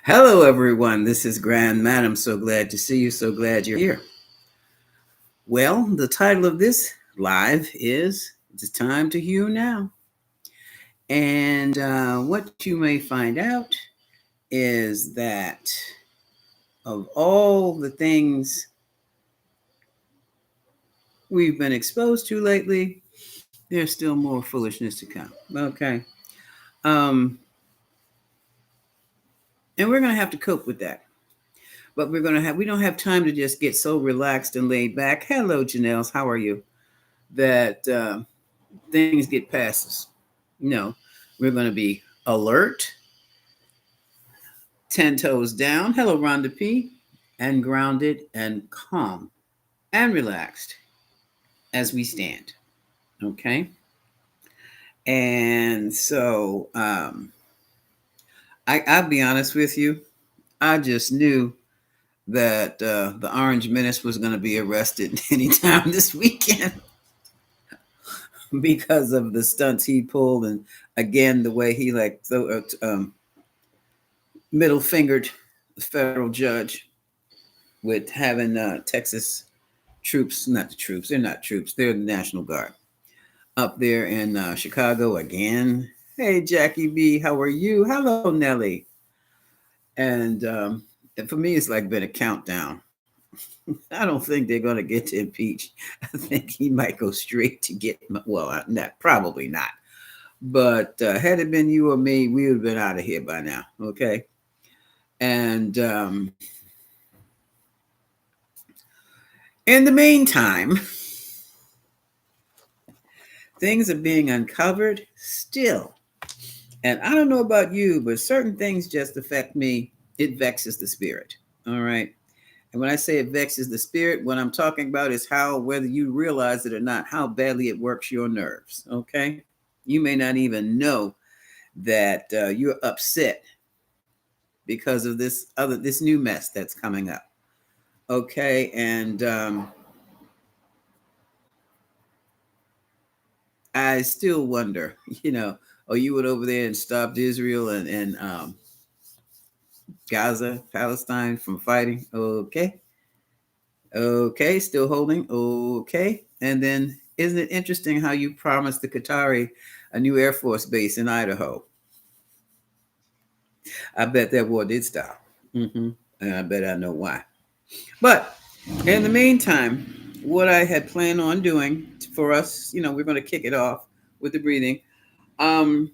Hello, everyone. This is Grand Madam. So glad to see you. So glad you're here. Well, the title of this live is It's Time to Heal Now. And what you may find out is that of all the things we've been exposed to lately, there's still more foolishness to come. Okay. Um, and we're going to have to cope with that. But we don't have time to just get so relaxed and laid back. Hello, Janelle. How are you? That things get past us. No, we're going to be alert, 10 toes down. Hello, Rhonda P. And grounded and calm and relaxed as we stand. Okay. And so I'll be honest with you. I just knew that the Orange Menace was going to be arrested anytime this weekend because of the stunts he pulled. And again, the way he middle fingered the federal judge with having Texas troops, not the troops, they're not troops, they're the National Guard up there in Chicago again. Hey, Jackie B, how are you? Hello, Nellie. And for me, it's like been a countdown. I don't think they're going to get to impeach. I think he might go straight to get, well, not probably not. But had it been you or me, we would have been out of here by now. Okay. And in the meantime, things are being uncovered still. And I don't know about you, but certain things just affect me. It vexes the spirit. All right. And when I say it vexes the spirit, what I'm talking about is how, whether you realize it or not, how badly it works your nerves. Okay. You may not even know that you're upset because of this new mess that's coming up. Okay. And I still wonder, oh, you went over there and stopped Israel and Gaza, Palestine from fighting. Okay. Okay. Still holding. Okay. And then isn't it interesting how you promised the Qatari a new Air Force base in Idaho? I bet that war did stop. And I bet I know why. But in the meantime, what I had planned on doing for us, we're going to kick it off with the breathing. Um,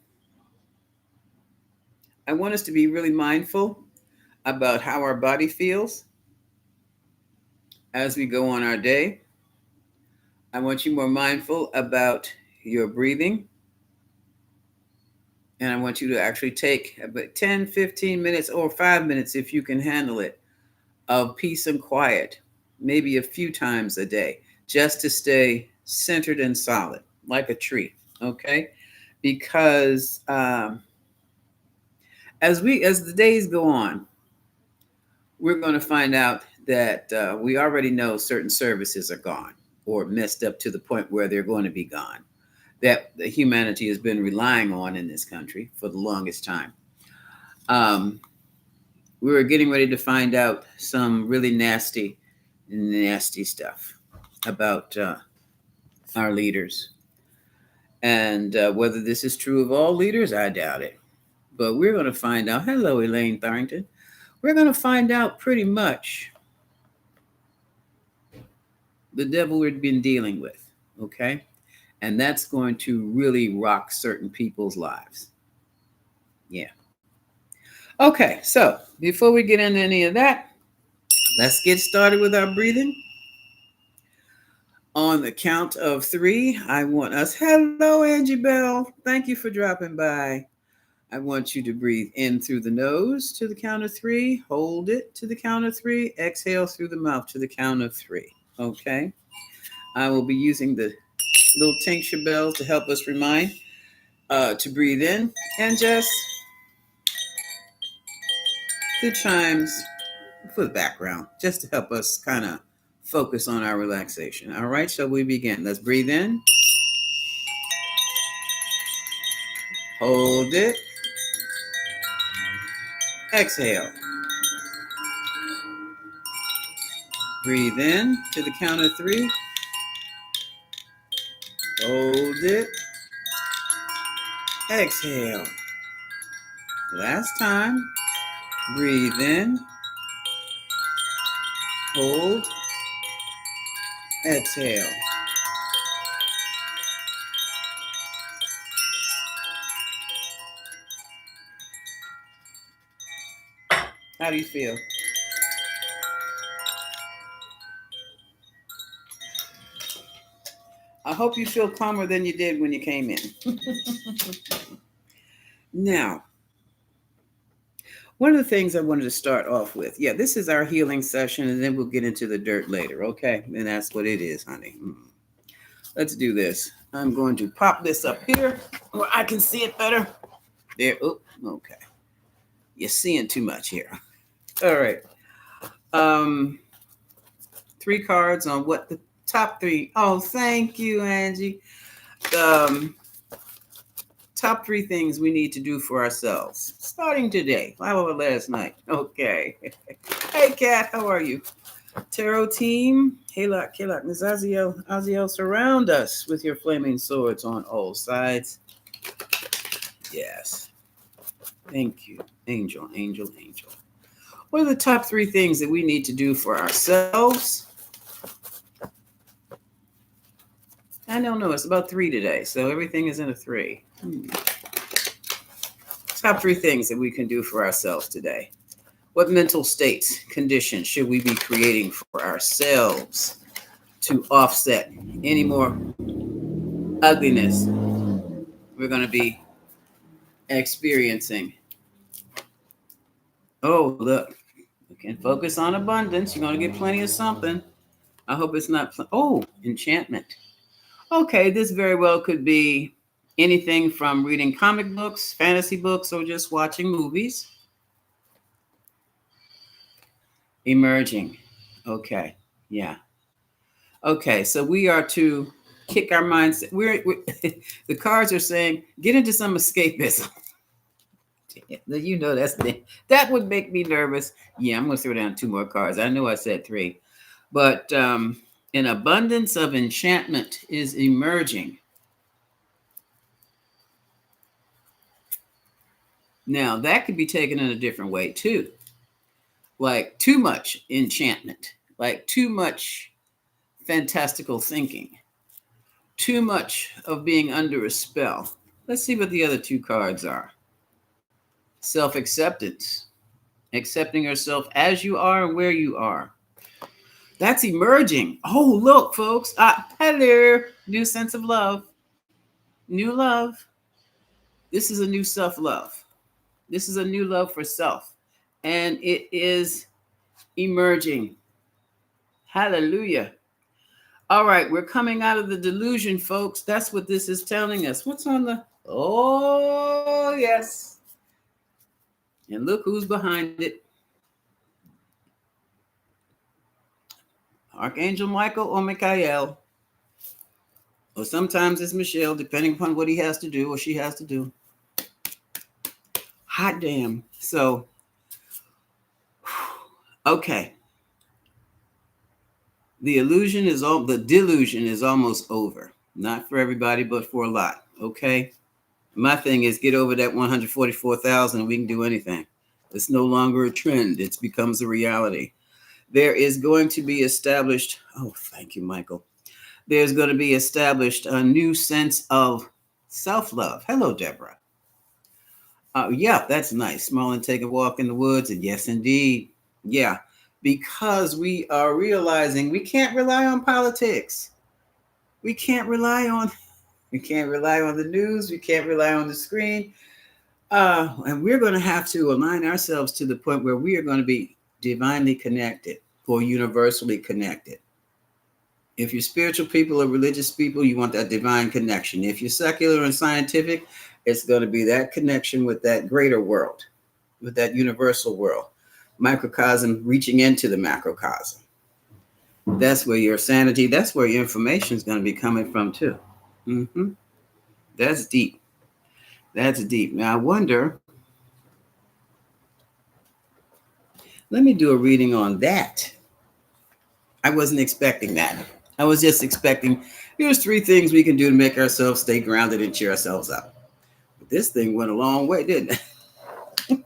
I want us to be really mindful about how our body feels as we go on our day. I want you more mindful about your breathing. And I want you to actually take about 10, 15 minutes or 5 minutes, if you can handle it, of peace and quiet, maybe a few times a day, just to stay centered and solid, like a tree. Okay. Because as the days go on, we're going to find out that we already know certain services are gone or messed up to the point where they're going to be gone, that the humanity has been relying on in this country for the longest time. Um, we were getting ready to find out some really nasty, nasty stuff about our leaders. And whether this is true of all leaders, I doubt it. But we're going to find out. Hello, Elaine Tharrington. We're going to find out pretty much the devil we've been dealing with. Okay. And that's going to really rock certain people's lives. Yeah. Okay. So before we get into any of that, let's get started with our breathing. On the count of three, I want us. Hello, Angie Bell. Thank you for dropping by. I want you to breathe in through the nose to the count of three, hold it to the count of three, exhale through the mouth to the count of three. Okay. I will be using the little tincture bells to help us remind to breathe in, and just the chimes for the background, just to help us kind of focus on our relaxation. All right. So we begin. Let's breathe in, hold it, exhale. Breathe in to the count of 3. Hold it. Exhale. Last time. Breathe in. Hold. Exhale. How do you feel? I hope you feel calmer than you did when you came in. Now, one of the things I wanted to start off with, this is our healing session, and then we'll get into the dirt later, okay? And that's what it is, honey. Let's do this. I'm going to pop this up here where I can see it better. There. Oh, okay. You're seeing too much here. All right. 3 cards on what the top 3. Oh, thank you, Angie. Top 3 things we need to do for ourselves starting today. How about last night? Okay. Hey, Kat, how are you? Tarot team, Halak, Kalak, Ms. Aziel, surround us with your flaming swords on all sides. Yes. Thank you. Angel, angel, angel. What are the top 3 things that we need to do for ourselves? I don't know. It's about 3 today, so everything is in a 3. Top 3 things that we can do for ourselves today. What mental states, conditions should we be creating for ourselves to offset any more ugliness we're going to be experiencing? Oh, look. You can focus on abundance. You're going to get plenty of something. I hope it's not. Enchantment. Okay, this very well could be anything from reading comic books, fantasy books, or just watching movies. Emerging. Okay. Yeah. Okay, so we are to kick our minds. We're the cards are saying get into some escapism. You know that would make me nervous. Yeah, I'm gonna throw down 2 more cards. I know I said 3, but an abundance of enchantment is emerging. Now that could be taken in a different way too, like too much enchantment, like too much fantastical thinking, too much of being under a spell. Let's see what the other 2 cards are. Self-acceptance, accepting yourself as you are and where you are. That's emerging. Oh, look, folks. Hello. New sense of love. New love. This is a new self-love. This is a new love for self. And it is emerging. Hallelujah. All right, we're coming out of the delusion, folks. That's what this is telling us. What's on the... Oh, yes. And look who's behind it. Archangel Michael or Michael. Or sometimes it's Michelle, depending upon what he has to do or she has to do. Hot damn. So, okay. The delusion is almost over. Not for everybody, but for a lot. Okay. My thing is get over that 144,000 and we can do anything. It's no longer a trend. It becomes a reality. There is going to be established. Oh, thank you, Michael. There's going to be established a new sense of self-love. Hello, Deborah. Yeah, that's nice. Small and take a walk in the woods. And yes, indeed. Yeah, because we are realizing we can't rely on politics. We can't rely on the news. We can't rely on the screen. And we're going to have to align ourselves to the point where we are going to be divinely connected or universally connected. If you're spiritual people or religious people, you want that divine connection. If you're secular and scientific, it's going to be that connection with that greater world, with that universal world, microcosm reaching into the macrocosm. That's where your sanity, that's where your information is going to be coming from too. That's deep. That's deep. Now I wonder, let me do a reading on that. I wasn't expecting that. I was just expecting here's three things we can do to make ourselves stay grounded and cheer ourselves up. But this thing went a long way, didn't it?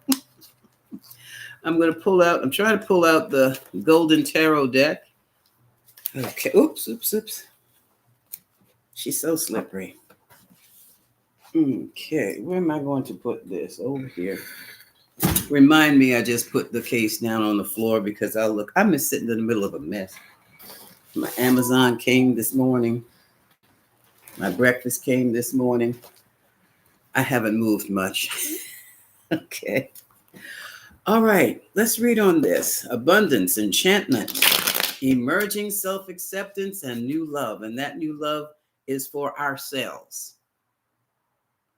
I'm trying to pull out the Golden Tarot deck. Okay. Oops. She's so slippery. Okay, where am I going to put this? Over here. Remind me, I just put the case down on the floor because I'm just sitting in the middle of a mess. My Amazon came this morning. My breakfast came this morning. I haven't moved much. Okay. All right, let's read on this. Abundance, enchantment, emerging self-acceptance, and new love. And that new love is for ourselves.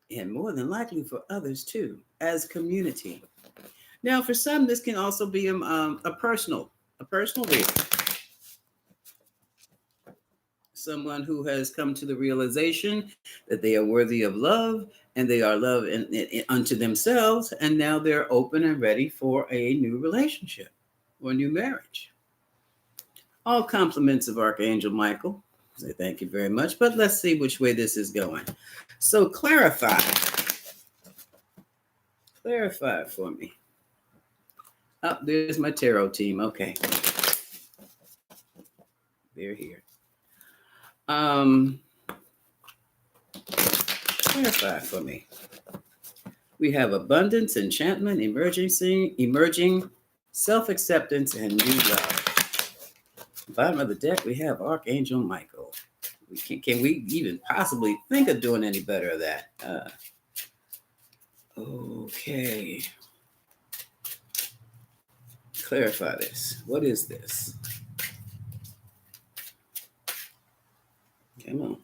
And more than likely for others too, as community. Now, for some, this can also be a personal reading. Someone who has come to the realization that they are worthy of love and they are love unto themselves, and now they're open and ready for a new relationship or new marriage. All compliments of Archangel Michael. So thank you very much, but let's see which way this is going. So clarify for me. Oh, there's my tarot team. Okay. They're here. Clarify for me. We have abundance, enchantment, emerging self-acceptance, and new love. Bottom of the deck, we have Archangel Michael. Can we even possibly think of doing any better of that? Okay. Clarify this. What is this? Come on.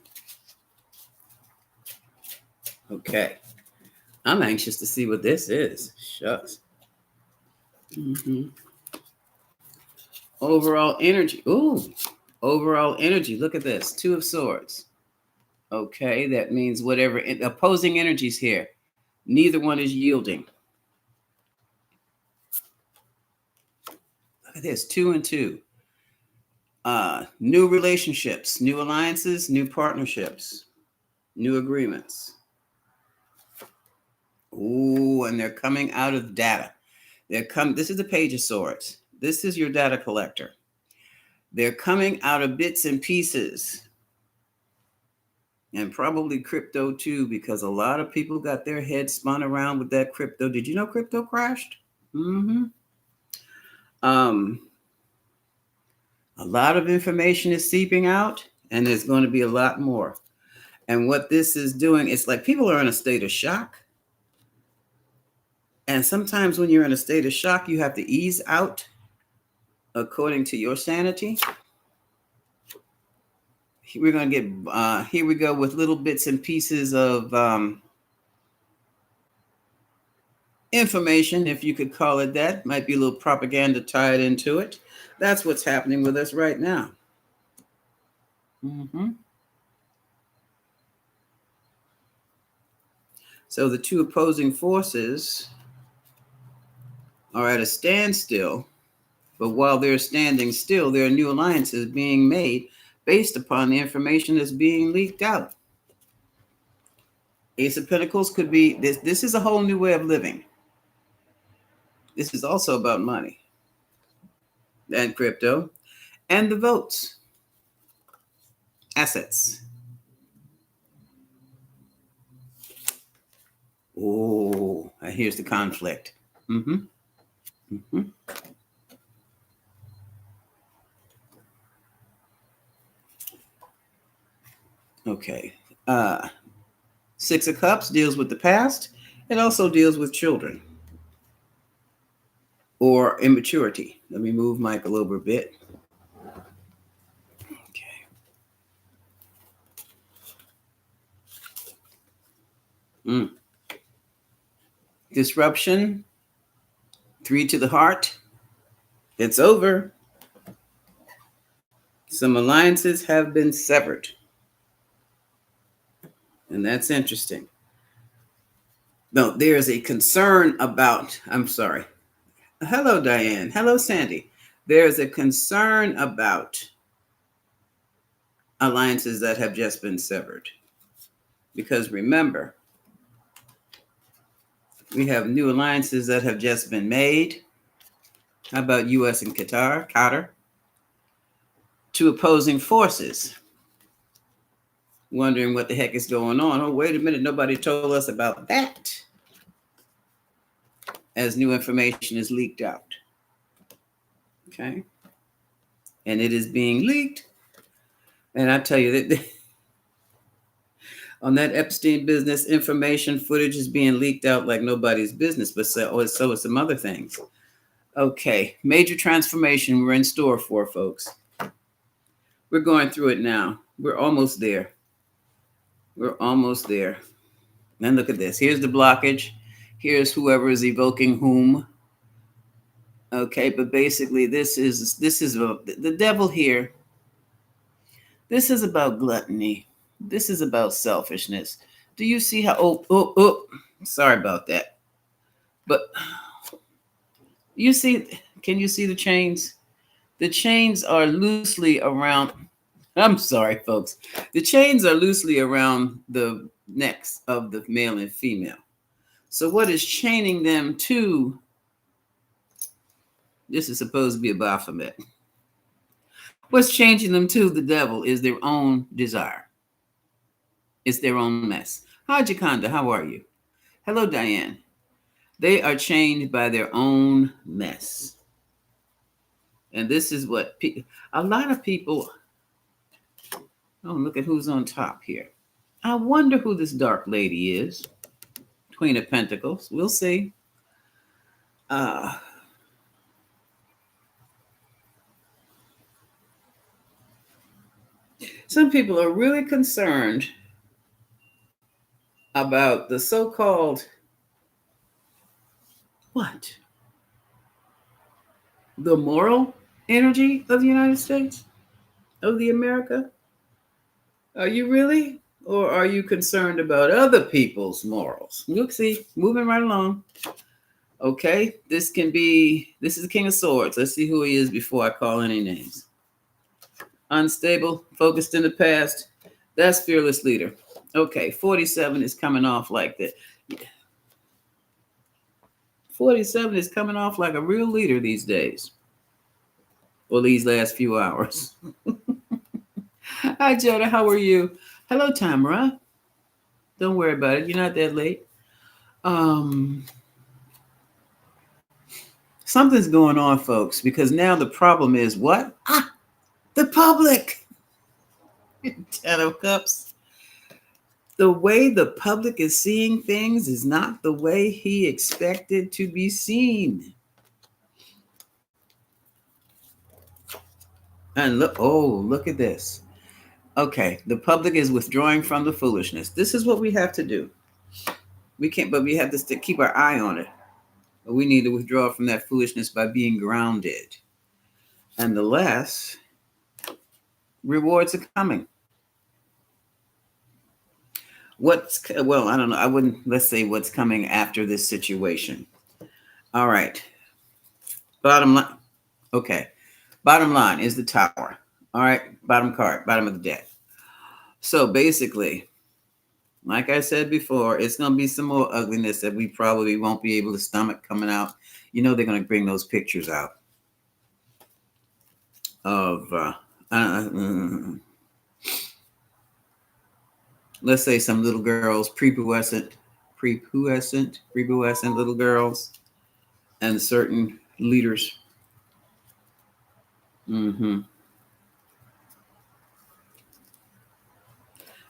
Okay. I'm anxious to see what this is. Shucks. Overall energy. Ooh. Overall energy. Look at this. Two of Swords. Okay. That means whatever opposing energies here. Neither one is yielding. Look at this. 2 and 2. New relationships, new alliances, new partnerships, new agreements. Ooh, and they're coming out of data. This is the Page of Swords. This is your data collector. They're coming out of bits and pieces. And probably crypto too, because a lot of people got their heads spun around with that crypto. Did you know crypto crashed? A lot of information is seeping out, and there's going to be a lot more. And what this is doing, it's like people are in a state of shock. And sometimes when you're in a state of shock, you have to ease out according to your sanity. We're going to get, here we go with little bits and pieces of information, if you could call it that. Might be a little propaganda tied into it. That's what's happening with us right now. So the two opposing forces are at a standstill, but while they're standing still, there are new alliances being made based upon the information that's being leaked out. Ace of Pentacles could be this. This is a whole new way of living. This is also about money and crypto and the votes, assets. Oh, here's the conflict. Okay. Six of Cups deals with the past. It also deals with children or immaturity. Let me move Michael over a bit. Okay. Disruption. 3 to the heart. It's over. Some alliances have been severed. And that's interesting. No, there's a concern about, I'm sorry. Hello, Diane. Hello, Sandy. There's a concern about alliances that have just been severed. Because remember, we have new alliances that have just been made. How about US and Qatar? Two opposing forces. Wondering what the heck is going on. Oh, wait a minute, nobody told us about that. As new information is leaked out. Okay. And it is being leaked. And I tell you that on that Epstein business, information footage is being leaked out like nobody's business, but so is some other things. Okay, major transformation we're in store for, folks. We're going through it now. We're almost there. We're almost there. And look at this. Here's the blockage. Here's whoever is evoking whom. Okay, but basically this is the devil here. This is about gluttony. This is about selfishness. Do you see how sorry about that. But can you see the chains? The chains are loosely around, I'm sorry, folks. The chains are loosely around the necks of the male and female. So what is chaining them to, this is supposed to be a Baphomet. What's changing them to the devil is their own desire. It's their own mess. Hi, Jaconda, how are you? Hello, Diane. They are chained by their own mess. And this is what a lot of people, oh, look at who's on top here. I wonder who this dark lady is. Queen of Pentacles. We'll see. Some people are really concerned about the so-called what? The moral energy of the United States? Of the America? Are you really? Or are you concerned about other people's morals? We'll see. Moving right along. Okay, this is the King of Swords. Let's see who he is before I call any names. Unstable, focused in the past. That's fearless leader. Okay, 47 is coming off like that. 47 is coming off like a real leader these days. Or these last few hours. Hi, Jada. How are you? Hello, Tamara. Don't worry about it. You're not that late. Something's going on, folks, because now the problem is what? The public. 10 of Cups. The way the public is seeing things is not the way he expected to be seen. And look at this. Okay, the public is withdrawing from the foolishness. This is what we have to do. We have to keep our eye on it. But we need to withdraw from that foolishness by being grounded. And the less rewards are coming. I don't know. Let's say what's coming after this situation. All right. Bottom line. Okay. Bottom line is the Tower. All right. Bottom card, bottom of the deck. So basically, like I said before, it's going to be some more ugliness that we probably won't be able to stomach coming out. You know, they're going to bring those pictures out of, let's say some little girls, prepubescent little girls, and certain leaders.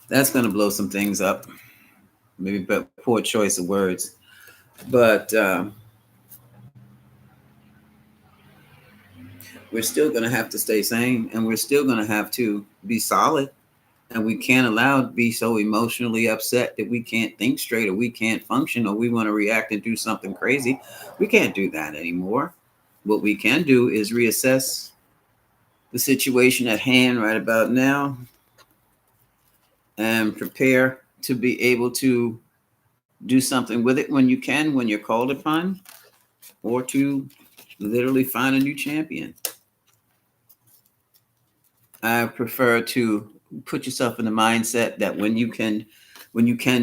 That's going to blow some things up. Maybe poor choice of words. But we're still going to have to stay sane, and we're still going to have to be solid. And we can't allow to be so emotionally upset that we can't think straight, or we can't function, or we want to react and do something crazy. We can't do that anymore. What we can do is reassess the situation at hand right about now and prepare to be able to do something with it when you can, when you're called upon, or to literally find a new champion. I prefer to put yourself in the mindset that when you can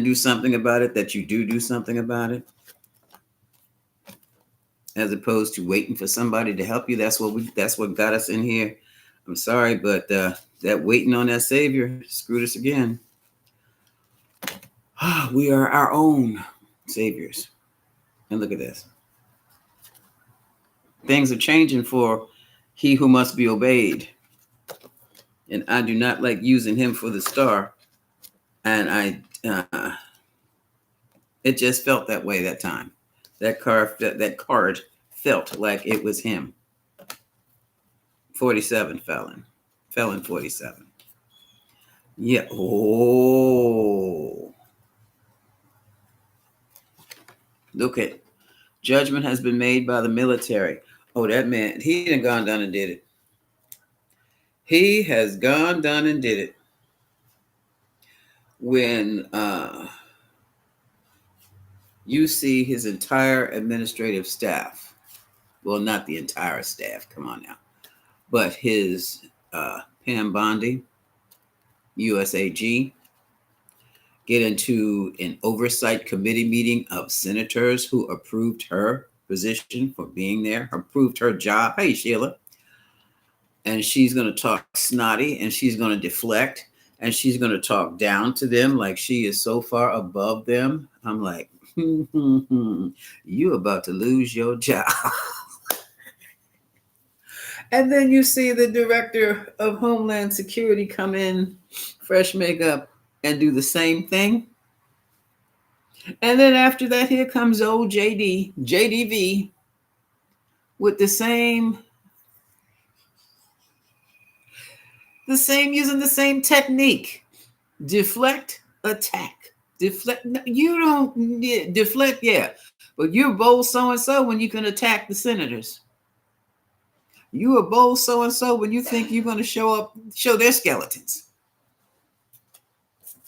do something about it, that you do something about it, as opposed to waiting for somebody to help you. That's what got us in here. I'm sorry, but that waiting on that Savior screwed us again. We are our own saviors. And look at this. Things are changing for he who must be obeyed. And I do not like using him for the star. And it just felt that way that time. That card felt like it was him. 47 felon 47. Yeah. Oh, look at judgment has been made by the military. Oh, that man, he done gone down and did it. He has gone down and did it. When you see his entire administrative staff, well, not the entire staff, come on now, but his Pam Bondi, USAG, get into an oversight committee meeting of senators who approved her position for being there, approved her job. Hey, Sheila. And she's going to talk snotty, and she's going to deflect, and she's going to talk down to them like she is so far above them. I'm like, you about to lose your job. And then you see the director of Homeland Security come in, fresh makeup, and do the same thing. And then after that, here comes old JDV, with the same using the same technique. Deflect, attack. Deflect. You don't deflect, yeah. But you're bold so-and-so when you can attack the senators. You are bold so-and-so when you think you're going to show their skeletons.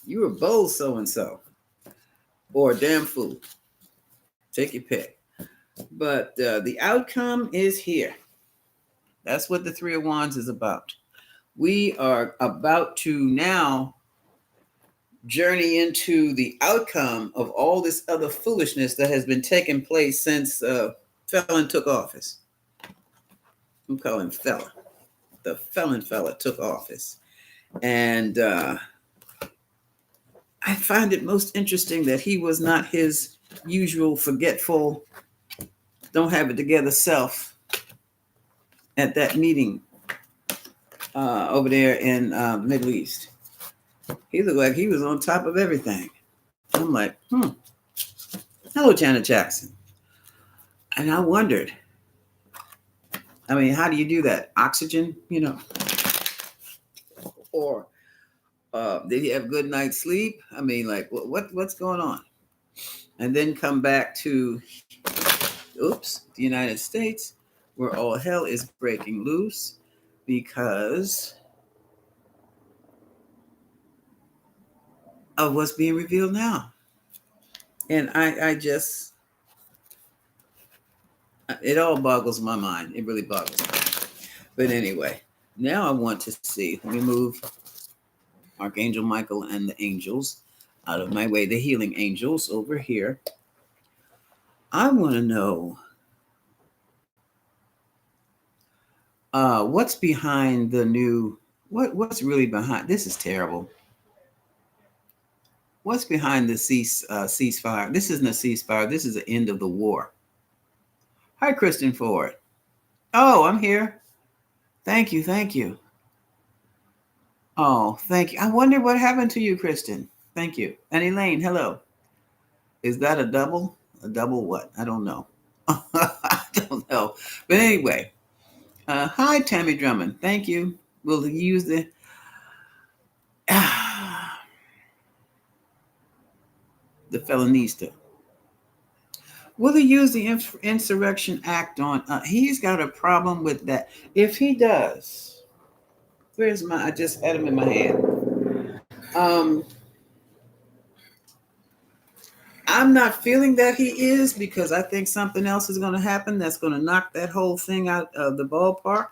You are bold so-and-so. Or a damn fool. Take your pick. But the outcome is here. That's what the Three of Wands is about. We are about to now journey into the outcome of all this other foolishness that has been taking place since felon took office. I'm calling fella. The felon fella took office. And I find it most interesting that he was not his usual forgetful, don't have it together self at that meeting over there in Middle East. He looked like he was on top of everything. I'm like, hello, Janet Jackson. And I wondered, I mean, how do you do that? Oxygen, or did he have good night's sleep? I mean, like, what's going on? And then come back to, the United States, where all hell is breaking loose because of what's being revealed now. And I just, it all boggles my mind. It really boggles my mind. But anyway, now I want to see, let me move Archangel Michael and the angels out of my way, the healing angels over here. I want to know what's behind the new, what's really behind, this is terrible. What's behind the ceasefire? This isn't a ceasefire. This is the end of the war. Hi, Kristen Ford. Oh, I'm here. Thank you. Oh, thank you. I wonder what happened to you, Kristen. Thank you. And Elaine, hello. Is that a double? A double what? I don't know. I don't know. But anyway, hi, Tammy Drummond. Thank you. We'll use the... the felonista. Will he use the Insurrection Act on? He's got a problem with that. If he does, where's I just had him in my hand. I'm not feeling that he is, because I think something else is going to happen that's going to knock that whole thing out of the ballpark.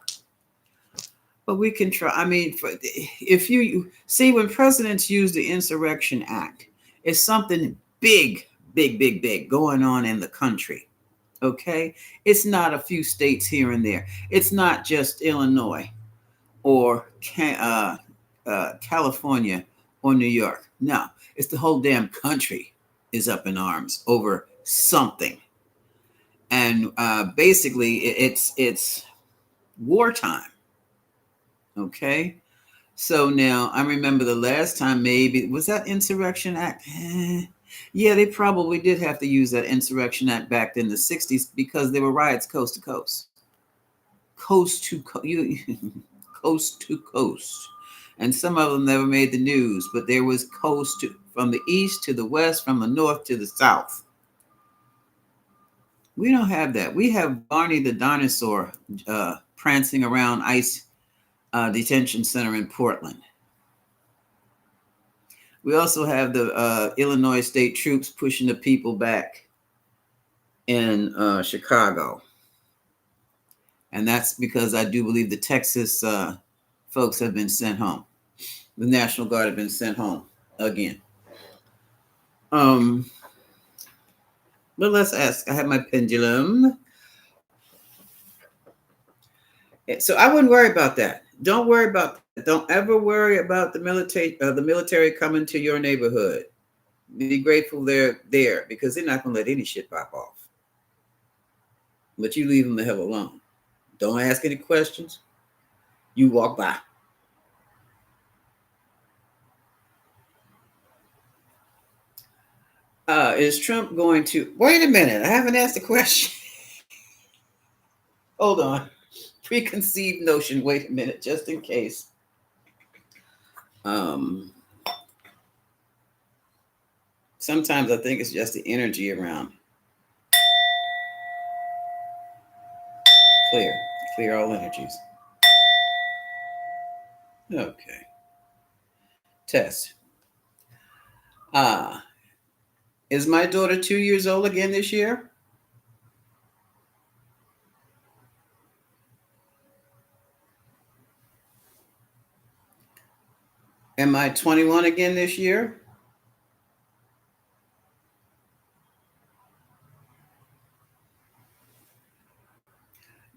But we can try. I mean, if you see, when presidents use the Insurrection Act, it's something big, big, big, big going on in the country. Okay. It's not a few states here and there. It's not just Illinois or California or New York. No, it's the whole damn country is up in arms over something. And basically, it's wartime. Okay. So now I remember the last time, maybe was that Insurrection Act. Yeah, they probably did have to use that Insurrection Act back in the 60s because there were riots coast to coast. Coast to coast to coast. And some of them never made the news, but there was coast to, from the east to the west, from the north to the south. We don't have that. We have Barney the dinosaur prancing around ICE detention center in Portland. We also have the Illinois state troops pushing the people back in Chicago. And that's because I do believe the Texas folks have been sent home. The National Guard have been sent home again. But let's ask. I have my pendulum. So I wouldn't worry about that. Don't worry about that. Don't ever worry about the military coming to your neighborhood. Be grateful they're there because they're not going to let any shit pop off. But you leave them the hell alone. Don't ask any questions. You walk by. Is Trump going to... Wait a minute. I haven't asked a question. Hold on. Preconceived notion. Wait a minute, just in case. Sometimes I think it's just the energy around. Clear all energies. Okay. Test. Is my daughter 2 years old again this year? Am I 21 again this year?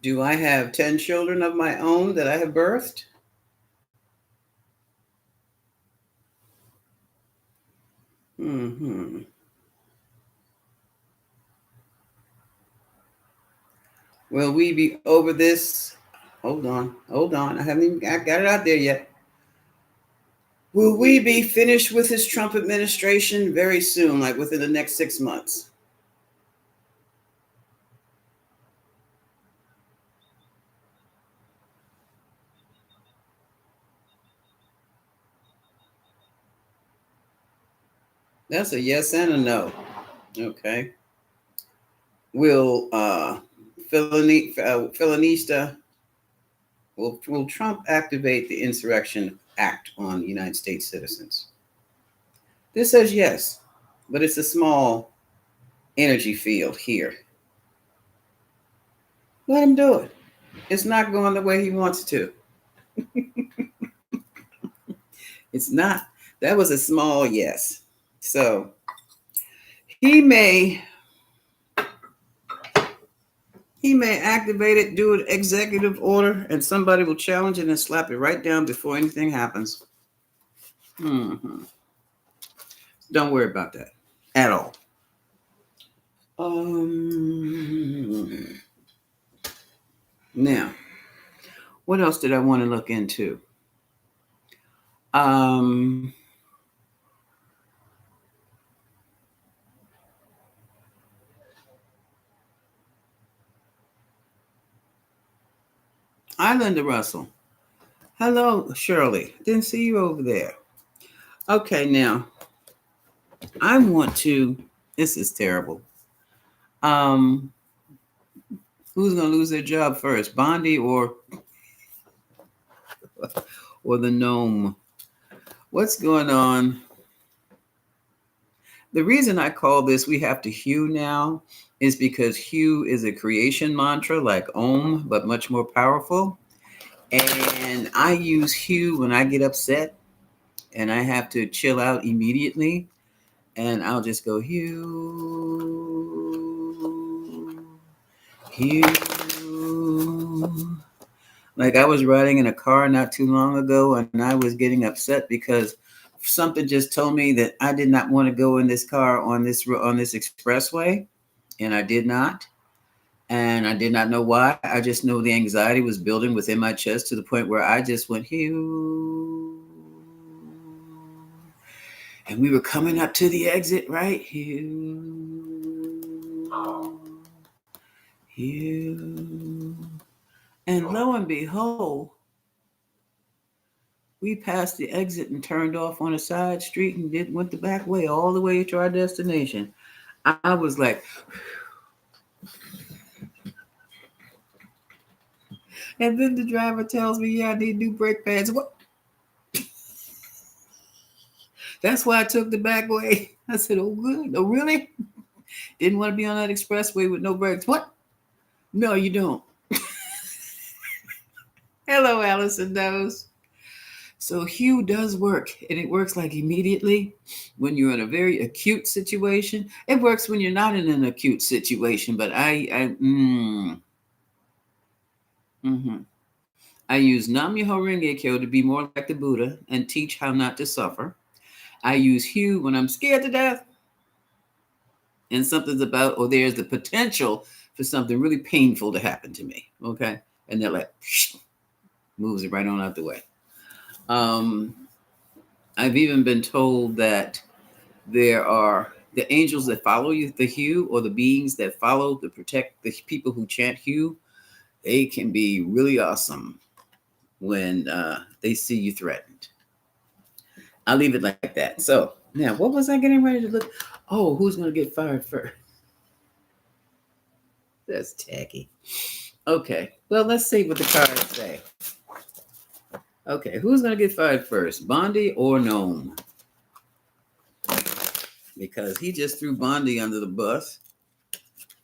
Do I have 10 children of my own that I have birthed? Will we be over this? Hold on. I haven't even got it out there yet. Will we be finished with this Trump administration very soon, like within the next 6 months? That's a yes and a no. Okay. Will Philanista, will Trump activate the Insurrection Act on United States citizens? This says yes, but it's a small energy field here. Let him do it. It's not going the way he wants to. It's not. That was a small yes. So he may activate it, do an executive order, and somebody will challenge it and slap it right down before anything happens. Don't worry about that at all. Now, what else did I want to look into? Linda Russell. Hello, Shirley. Didn't see you over there. Okay, now I want to. This is terrible. Who's gonna lose their job first, Bondi or the gnome? What's going on? The reason I call this "We Have to Hew Now" is because Hew is a creation mantra like Om, but much more powerful. And I use Hue when I get upset and I have to chill out immediately. And I'll just go Hue, Hue. Like I was riding in a car not too long ago and I was getting upset because something just told me that I did not want to go in this car on this expressway, and I did not. And I did not know why. I just know the anxiety was building within my chest to the point where I just went, Hugh. And we were coming up to the exit, right? Hugh. Hugh. And lo and behold, we passed the exit and turned off on a side street and went the back way all the way to our destination. I was like, and then the driver tells me, yeah, I need new brake pads. What? That's why I took the back way. I said, oh, good. Oh, really? Didn't want to be on that expressway with no brakes. What? No, you don't. Hello, Allison knows. So Hue does work, and it works like immediately when you're in a very acute situation. It works when you're not in an acute situation, but I use Nam Myoho Renge Kyo to be more like the Buddha and teach how not to suffer. I use Hue when I'm scared to death and something's about, or there's the potential for something really painful to happen to me. Okay. And they're like, moves it right on out the way. I've even been told that there are the angels that follow you, the Hue, or the beings that follow to protect the people who chant Hue. They can be really awesome when they see you threatened. I'll leave it like that. So now, what was I getting ready to look? Oh, who's going to get fired first? That's tacky. Okay, well, let's see what the cards say. Okay, who's going to get fired first, Bondi or Gnome? Because he just threw Bondi under the bus.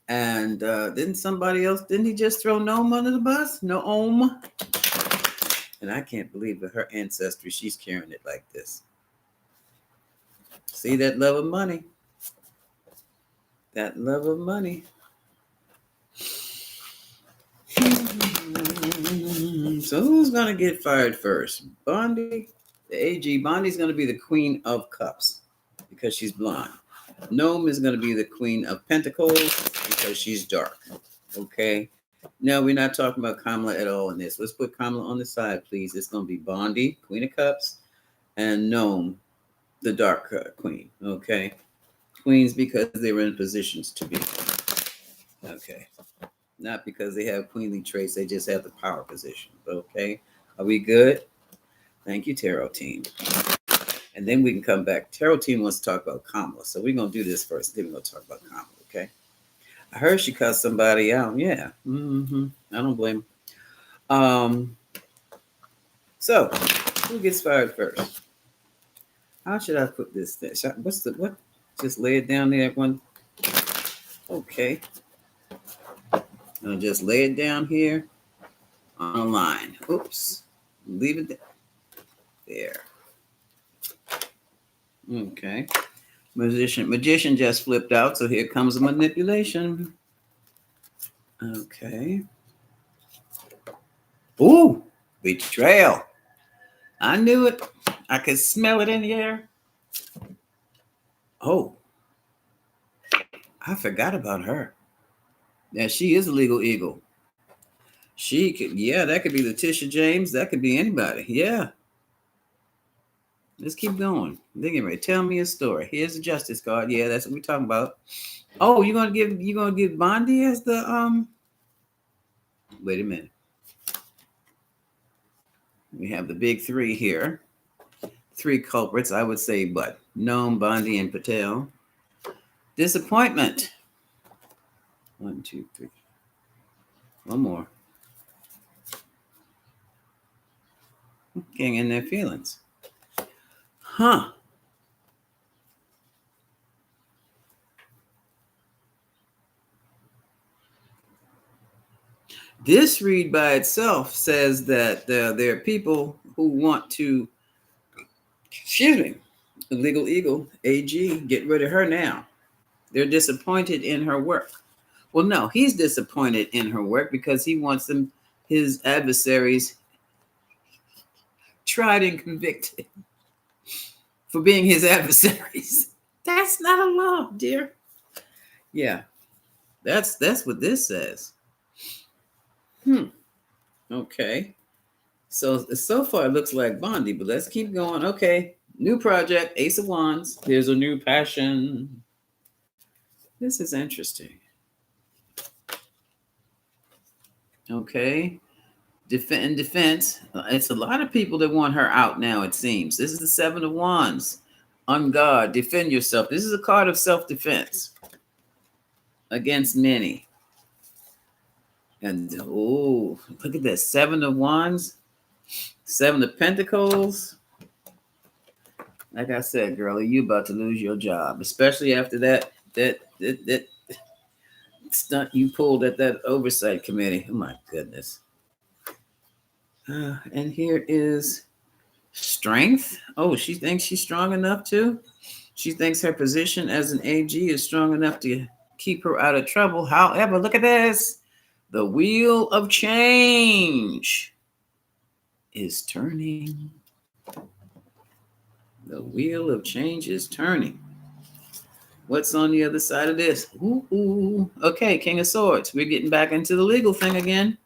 And didn't he just throw Gnome under the bus? Gnome. And I can't believe that her ancestry, she's carrying it like this. See that love of money. That love of money. So who's going to get fired first? Bondi, the AG. Bondi's going to be the Queen of Cups because she's blonde. Gnome is going to be the Queen of Pentacles because she's dark. Okay. No, we're not talking about Kamala at all in this. Let's put Kamala on the side, please. It's going to be Bondi, Queen of Cups, and Gnome, the dark queen. Okay. Queens because they were in positions to be. Okay. Not because they have queenly traits, they just have the power position. Okay. Are we good? Thank you, Tarot team. And then we can come back. Tarot team wants to talk about Kamala. So we're going to do this first. Then we're going to talk about Kamala. Okay. I heard she cussed somebody out. Yeah. I don't blame her. So who gets fired first? How should I put this thing? What? Just lay it down there one. Okay. I'll just lay it down here on a line. Oops. Leave it there. Okay. Magician just flipped out, so here comes a manipulation. Okay. Ooh, betrayal. I knew it. I could smell it in the air. Oh, I forgot about her. Yeah, she is a legal eagle. She could, yeah, that could be Letitia James. That could be anybody. Yeah. Let's keep going. They're getting ready. Tell me a story. Here's the justice card. Yeah, that's what we're talking about. Oh, you're gonna give Bondi as the wait a minute. We have the big three here. Three culprits, I would say, but Gnome, Bondi, and Patel. Disappointment. 1, 2, 3. One more. Getting in their feelings. Huh. This read by itself says that there are people who want to, excuse me, Illegal Eagle, AG, get rid of her now. They're disappointed in her work. Well, no, he's disappointed in her work because he wants them, his adversaries, tried and convicted for being his adversaries. That's not a law, dear. Yeah, that's what this says. Okay. So far it looks like Bondi, but let's keep going. Okay. New project, Ace of Wands. Here's a new passion. This is interesting. Okay. Defense. It's a lot of people that want her out now, it seems. This is the Seven of Wands. On guard. Defend yourself. This is a card of self-defense against many. And oh, look at that. Seven of Wands. Seven of Pentacles. Like I said, girlie, you about to lose your job, especially after that stunt you pulled at that oversight committee. Oh my goodness. And here is strength. Oh, she thinks she's strong enough too. She thinks her position as an AG is strong enough to keep her out of trouble. However, look at this. The wheel of change is turning. The wheel of change is turning. What's on the other side of this? Ooh. Okay, King of Swords. We're getting back into the legal thing again.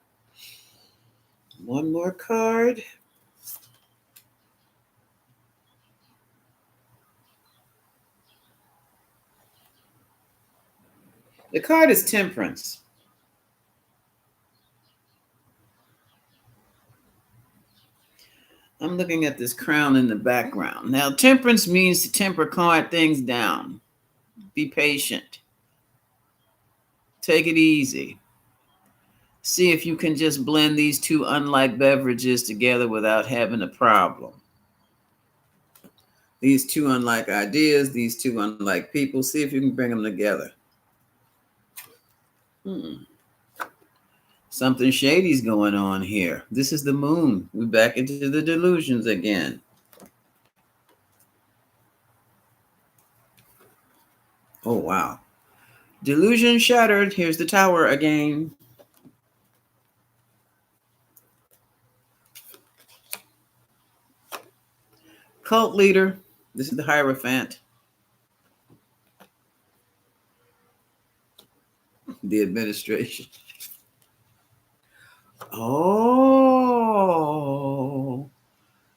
One more card. The card is Temperance. I'm looking at this crown in the background. Now, temperance means to temper quiet things down. Be patient. Take it easy. See if you can just blend these two unlike beverages together without having a problem. These two unlike ideas, these two unlike people, see if you can bring them together. Something shady's going on here. This is the moon. We're back into the delusions again. Oh, wow. Delusion shattered. Here's the tower again. Cult leader. This is the Hierophant. The administration. Oh.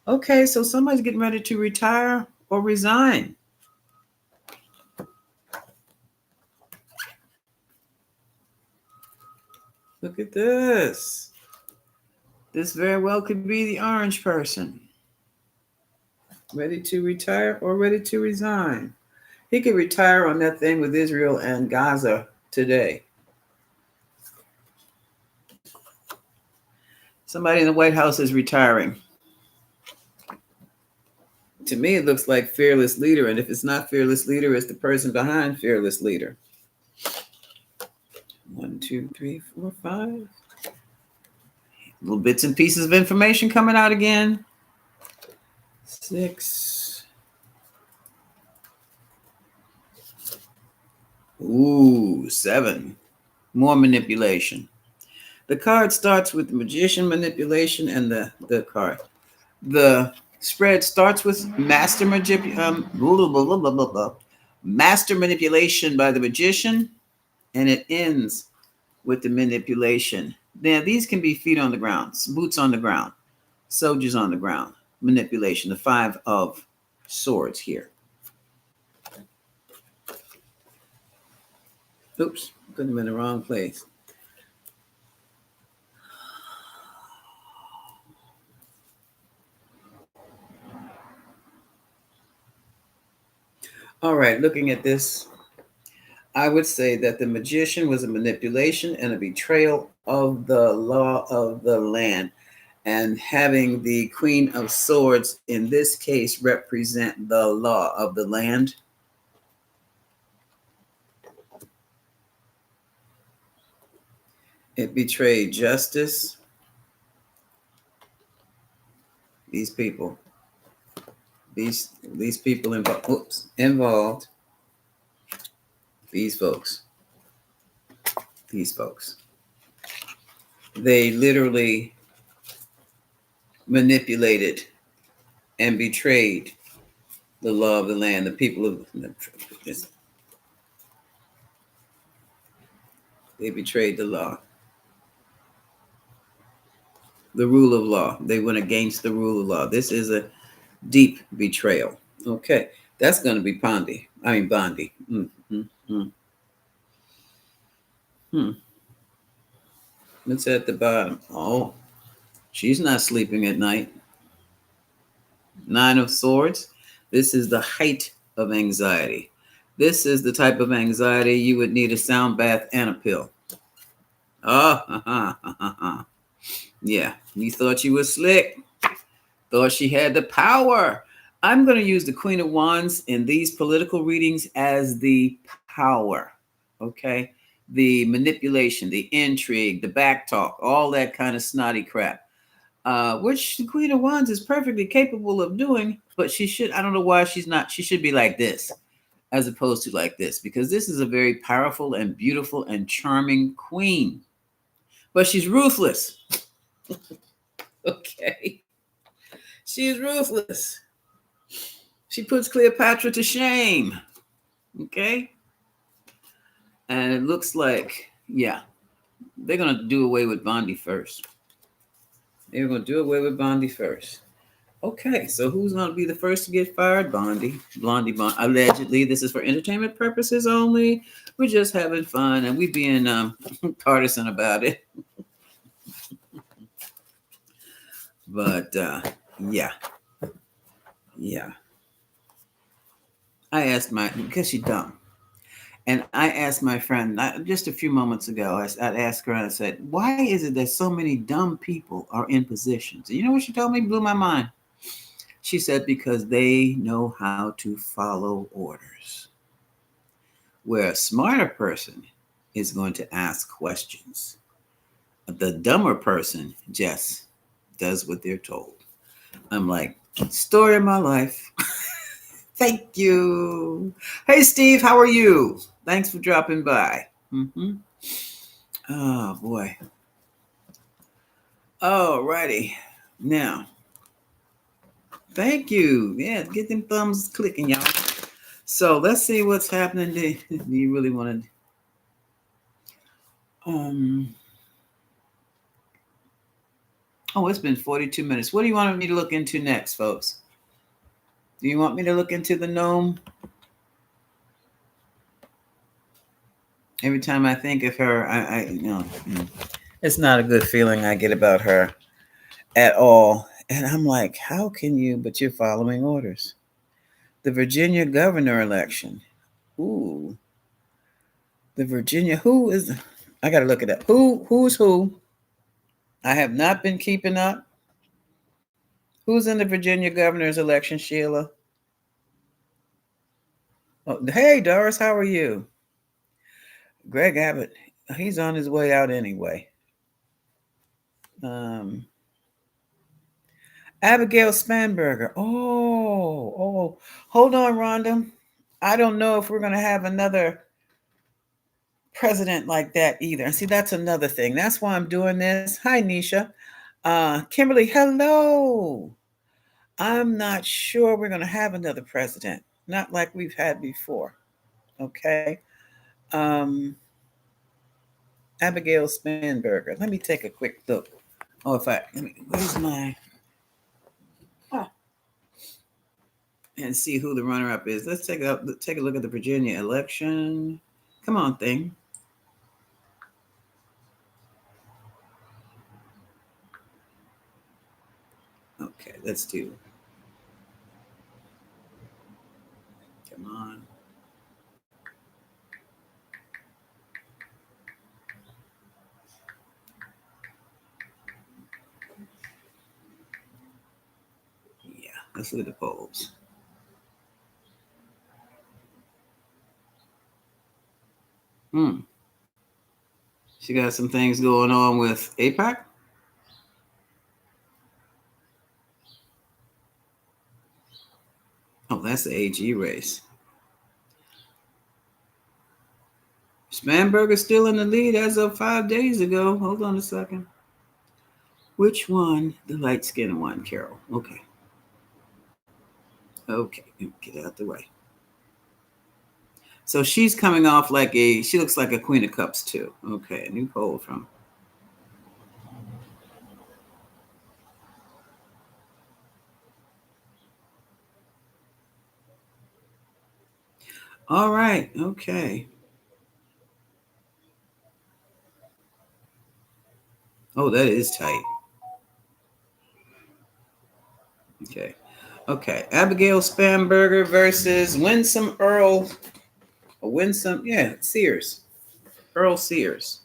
Okay, so somebody's getting ready to retire or resign. Look at this. This very well could be the orange person. Ready to retire or ready to resign. He could retire on that thing with Israel and Gaza today. Somebody in the White House is retiring. To me, it looks like fearless leader. And if it's not fearless leader, it's the person behind fearless leader. 1, 2, 3, 4, 5. Little bits and pieces of information coming out again. 6. Ooh, 7. More manipulation. The card starts with the magician manipulation and the card. The spread starts with master manipulation by the magician, and it ends with the manipulation. Now, these can be feet on the ground, boots on the ground, soldiers on the ground, manipulation, the 5 of swords here. Oops, could have been in the wrong place. All right, looking at this, I would say that the magician was a manipulation and a betrayal of the law of the land. And having the Queen of Swords in this case represent the law of the land. It betrayed justice. These people, these people involved. Oops, involved. These folks. These folks. They literally manipulated and betrayed the law of the land. The people of they betrayed the law, the rule of law. They went against the rule of law. This is a deep betrayal. Okay, that's going to be Pondy. I mean Bondi. Hmm. It's at the bottom. Oh, she's not sleeping at night. Nine of Swords. This is the height of anxiety. This is the type of anxiety you would need a sound bath and a pill. Oh, yeah. You thought you were slick. Thought she had the power. I'm going to use the Queen of Wands in these political readings as the power. Okay. The manipulation, the intrigue, the back talk, all that kind of snotty crap. Which the Queen of Wands is perfectly capable of doing, but she should, I don't know why she's not, she should be like this as opposed to like this, because this is a very powerful and beautiful and charming queen, but she's ruthless. Okay. She is ruthless. She puts Cleopatra to shame. Okay. And it looks like, yeah, they're going to do away with Bondi first. They're going to do away with Bondi first. Okay, so who's going to be the first to get fired? Bondi. Blondie Bond. Allegedly, this is for entertainment purposes only. We're just having fun and we being partisan about it. But yeah. I asked because she's dumb. And I asked my friend just a few moments ago, I asked her and I said, why is it that so many dumb people are in positions? And you know what she told me? Blew my mind. She said, because they know how to follow orders. Where a smarter person is going to ask questions. The dumber person just does what they're told. I'm like, story of my life. Thank you. Hey, Steve, how are you? Thanks for dropping by. Oh, boy. All righty. Now, thank you. Yeah, get them thumbs clicking, y'all. So let's see what's happening. Do you really want to? Oh, it's been 42 minutes. What do you want me to look into next, folks? Do you want me to look into the gnome? Every time I think of her, it's not a good feeling I get about her at all. And I'm like, how can you? But you're following orders. The Virginia governor election. Ooh, the Virginia. Who is? I got to look it up. Who's who? I have not been keeping up. Who's in the Virginia governor's election, Sheila? Oh, hey, Doris, how are you? Greg Abbott. He's on his way out anyway. Abigail Spanberger. Oh, hold on, Rhonda. I don't know if we're going to have another president like that either. And see, that's another thing. That's why I'm doing this. Hi, Nisha. Kimberly, hello. I'm not sure we're going to have another president, not like we've had before. Okay. Abigail Spanberger. Let me take a quick look. Oh, where's my and see who the runner-up is. Let's take a look at the Virginia election. Come on, thing. Okay, let's do. Come on. Yeah, let's look at the polls. She got some things going on with APAC. Oh, that's the AG race. Spanberger's still in the lead as of 5 days ago. Hold on a second. Which one? The light skinned one, Carol. Okay. Okay, get out the way. So she's coming off she looks like a Queen of Cups too. Okay, a new poll from. All right, okay. Oh, that is tight. Okay. Okay. Abigail Spanberger versus Winsome Earl. Sears. Earl Sears.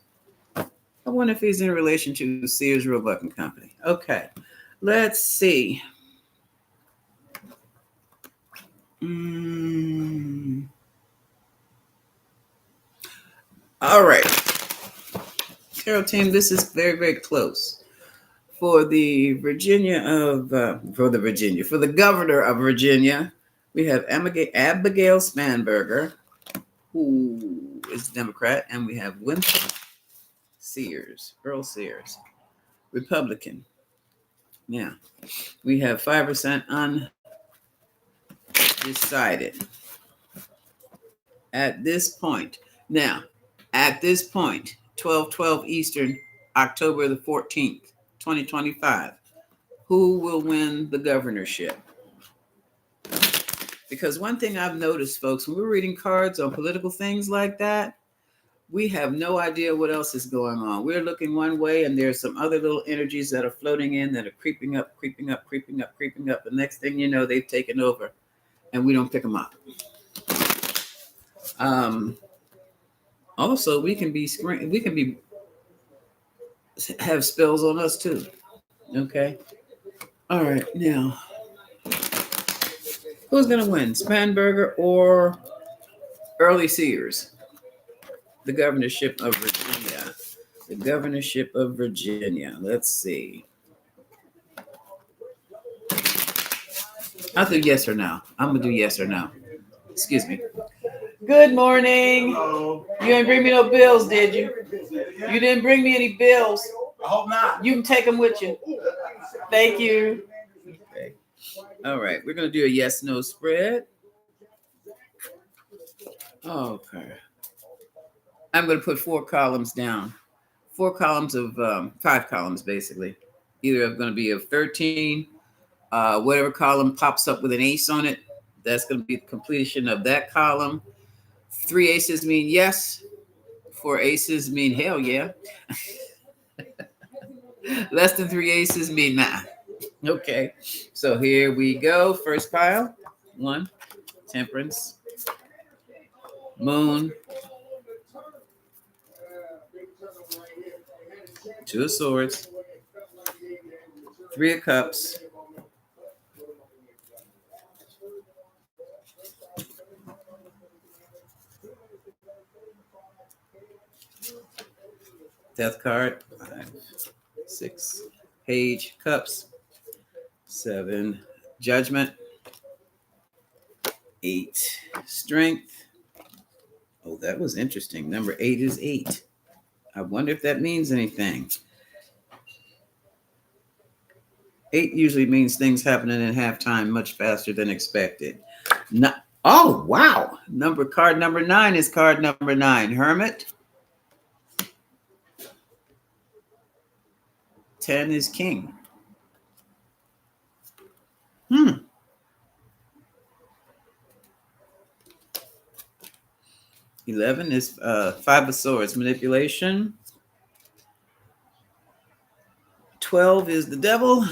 I wonder if he's in relation to Sears Roebuck and Company. Okay. Let's see. All right. Carol team, this is very, very close. For the governor of Virginia, we have Abigail Spanberger, who is Democrat, and we have Winsome Sears, Earl Sears, Republican. Now, we have 5% undecided at this point. Now, at this point, 12/12 Eastern, October the 14th, 2025, who will win the governorship? Because one thing I've noticed, folks, when we're reading cards on political things like that, we have no idea what else is going on. We're looking one way, and there's some other little energies that are floating in that are creeping up, creeping up, creeping up, creeping up. The next thing you know, they've taken over, and we don't pick them up. Also, we can have spells on us too. Okay. All right. Now, who's gonna win, Spanberger or Early Sears? The governorship of Virginia. The governorship of Virginia. Let's see. I'll do yes or no. I'm gonna do yes or no. Excuse me. Good morning. Hello. You didn't bring me no bills, did you? You didn't bring me any bills. I hope not. You can take them with you. Thank you. Okay. All right. We're gonna do a yes/no spread. Okay. I'm gonna put 4 columns down. 4 columns of 5 columns, basically. Either going to be of 13. Whatever column pops up with an ace on it, that's going to be the completion of that column. 3 aces mean yes. 4 aces mean hell yeah. Less than 3 aces mean nah. Okay, so here we go. First pile. 1, Temperance, Moon, 2 of Swords, 3 of Cups, Death card, 5, 6, Page, Cups, 7, Judgment, 8, Strength. Oh, that was interesting. Number 8 is 8. I wonder if that means anything. 8 usually means things happening in halftime much faster than expected. Oh, wow. Card number 9 is card number 9. Hermit. 10 is King. 11 is 5 of Swords, manipulation. 12 is the Devil.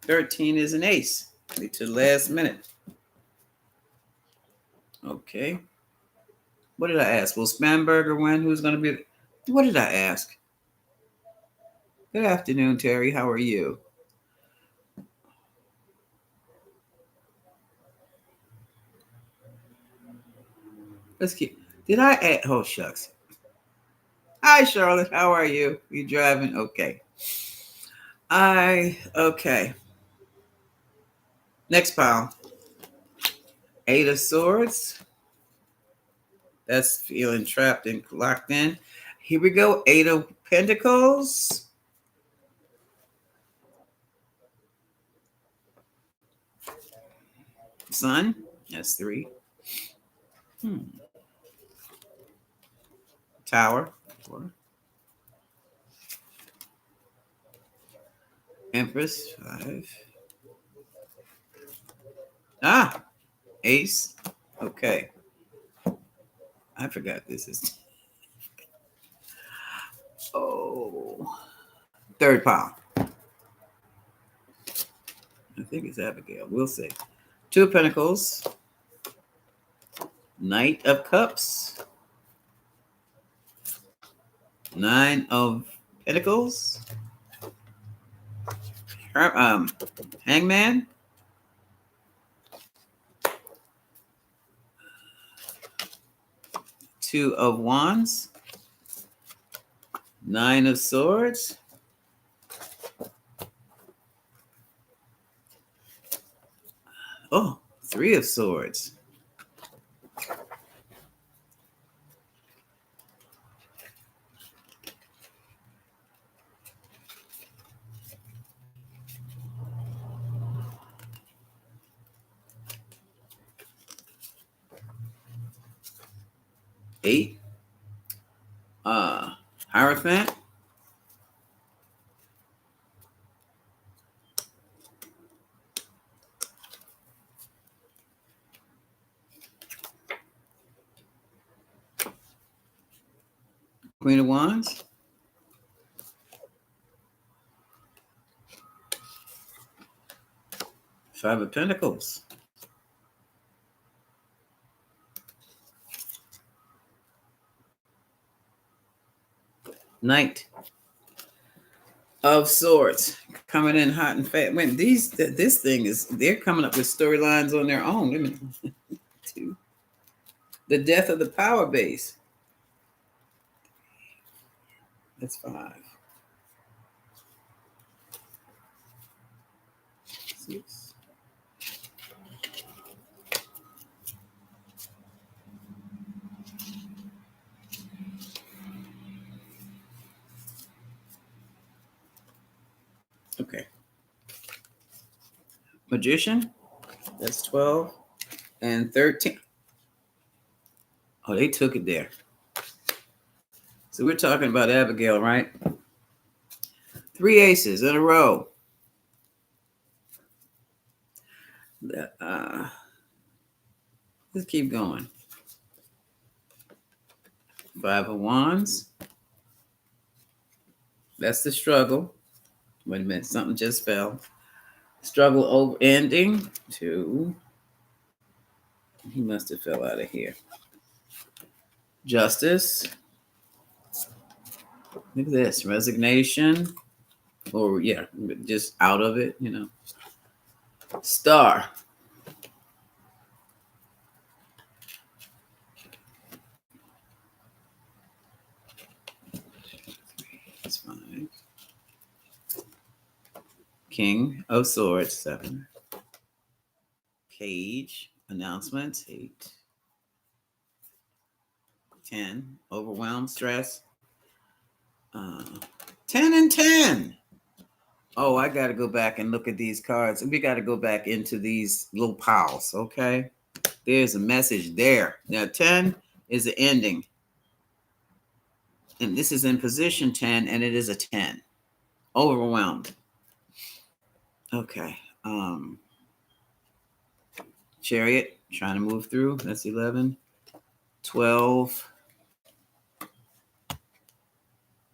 13 is an ace. Wait to the last minute. Okay. What did I ask? Will Spanberger win? Who's going to be? What did I ask? Good afternoon, Terry. How are you? Let's keep. Did I add? Oh, shucks. Hi, Charlotte. How are you? You driving? Okay. Okay. Next pile. Eight of Swords. That's feeling trapped and locked in. Here we go. Eight of Pentacles. Sun. That's three. Tower. Four. Empress. Five. Ace. Okay. I forgot this is. Oh. Third pile. I think it's Abigail. We'll see. Two of Pentacles. Knight of Cups. Nine of Pentacles. Hangman. Two of Wands. Nine of Swords. Oh, Three of Swords. Eight. Hierophant. Queen of Wands. Five of Pentacles. Knight of Swords. Coming in hot and fast. When this thing is, they're coming up with storylines on their own. Two. The death of the power base. That's five. Six. Okay. Magician. That's 12. And 13. Oh, they took it there. So we're talking about Abigail, right? Three aces in a row. Let's keep going. Five of Wands. That's the struggle. Wait a minute, something just fell. Struggle over ending. Two. He must have fell out of here. Justice. Look at this. Resignation. Or, yeah, just out of it, Star. That's fine. King of Swords, 7. Page. Announcements, 8. 10. Overwhelmed, stress. 10 and 10. Oh, I got to go back and look at these cards. We got to go back into these little piles, okay? There's a message there. Now, 10 is the ending. And this is in position 10, and it is a 10. Overwhelmed. Okay. Chariot, trying to move through. That's 11. 12.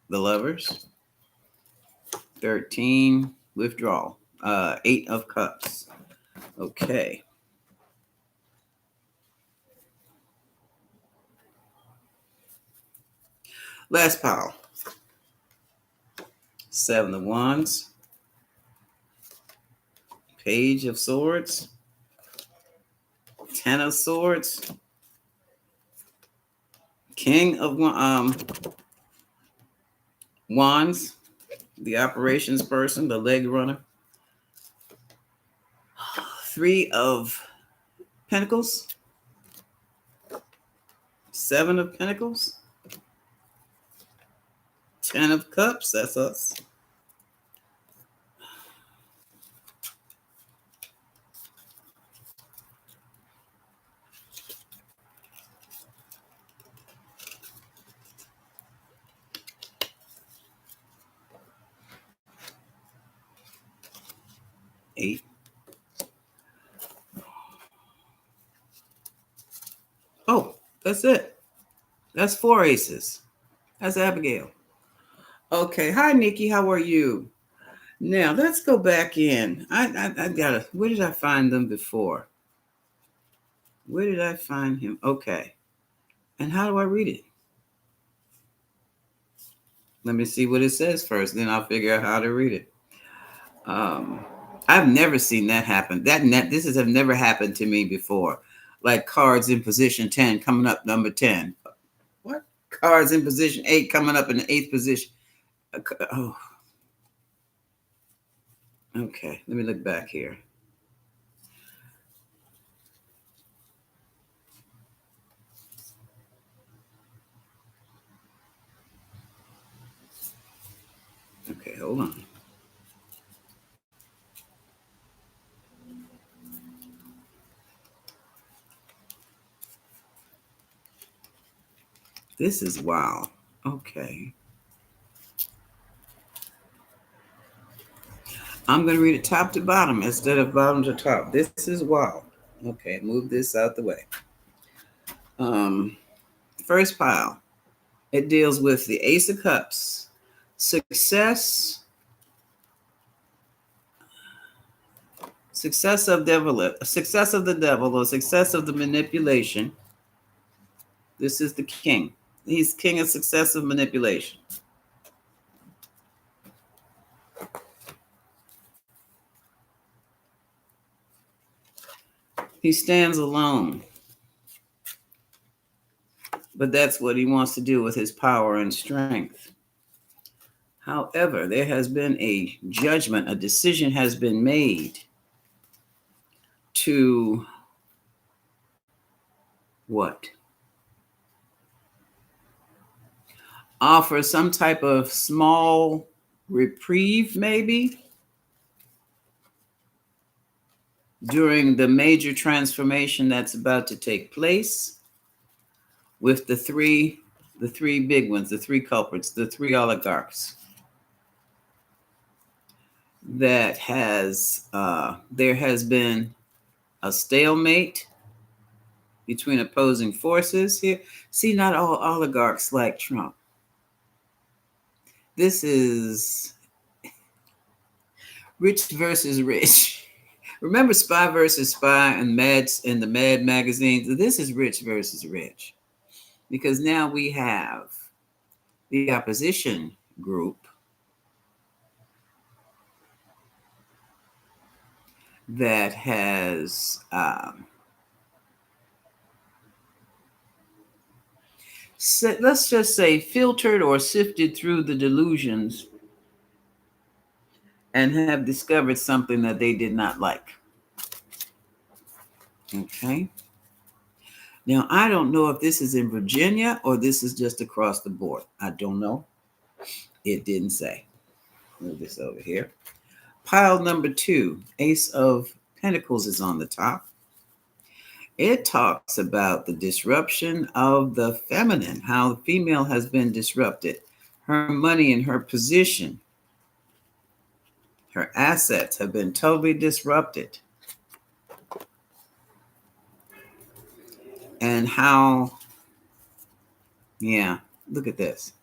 The Lovers. 13. Withdrawal. 8 of Cups. Okay. Last pile. 7 of Wands. Page of Swords. 10 of Swords. King of Wands, the operations person, the leg runner. Three of Pentacles, Seven of Pentacles, Ten of Cups, that's us. Eight. Oh, that's it. That's four aces. That's Abigail. Okay. Hi, Nikki. How are you? Now let's go back in. I gotta. Where did I find them before? Where did I find him? Okay. And how do I read it? Let me see what it says first. Then I'll figure out how to read it. Um, I've never seen that happen. This has have never happened to me before. Like cards in position 10 coming up number 10. What? Cards in position 8 coming up in the eighth position. Oh, okay. Let me look back here. Okay, hold on. This is wow. Okay. I'm going to read it top to bottom instead of bottom to top. This is wow. Okay, move this out the way. Um, First pile. It deals with the Ace of Cups, success of success of the devil, or success of the manipulation. This is the king. He's king of successive manipulation. He stands alone. But that's what he wants to do with his power and strength. However, there has been a judgment, a decision has been made to what? Offer some type of small reprieve, maybe, during the major transformation that's about to take place with the three big ones, the three culprits, the three oligarchs. That has there has been a stalemate between opposing forces here. See, not all oligarchs like Trump. This is rich versus rich. Remember Spy versus Spy and Mads in the Mad magazines? This is rich versus rich. Because now we have the opposition group that has let's just say filtered or sifted through the delusions and have discovered something that they did not like. Okay. Now, I don't know if this is in Virginia or this is just across the board. I don't know. It didn't say. Move this over here. Pile number 2, Ace of Pentacles is on the top. It talks about the disruption of the feminine, how the female has been disrupted, her money and her position, her assets have been totally disrupted. And how, yeah, look at this.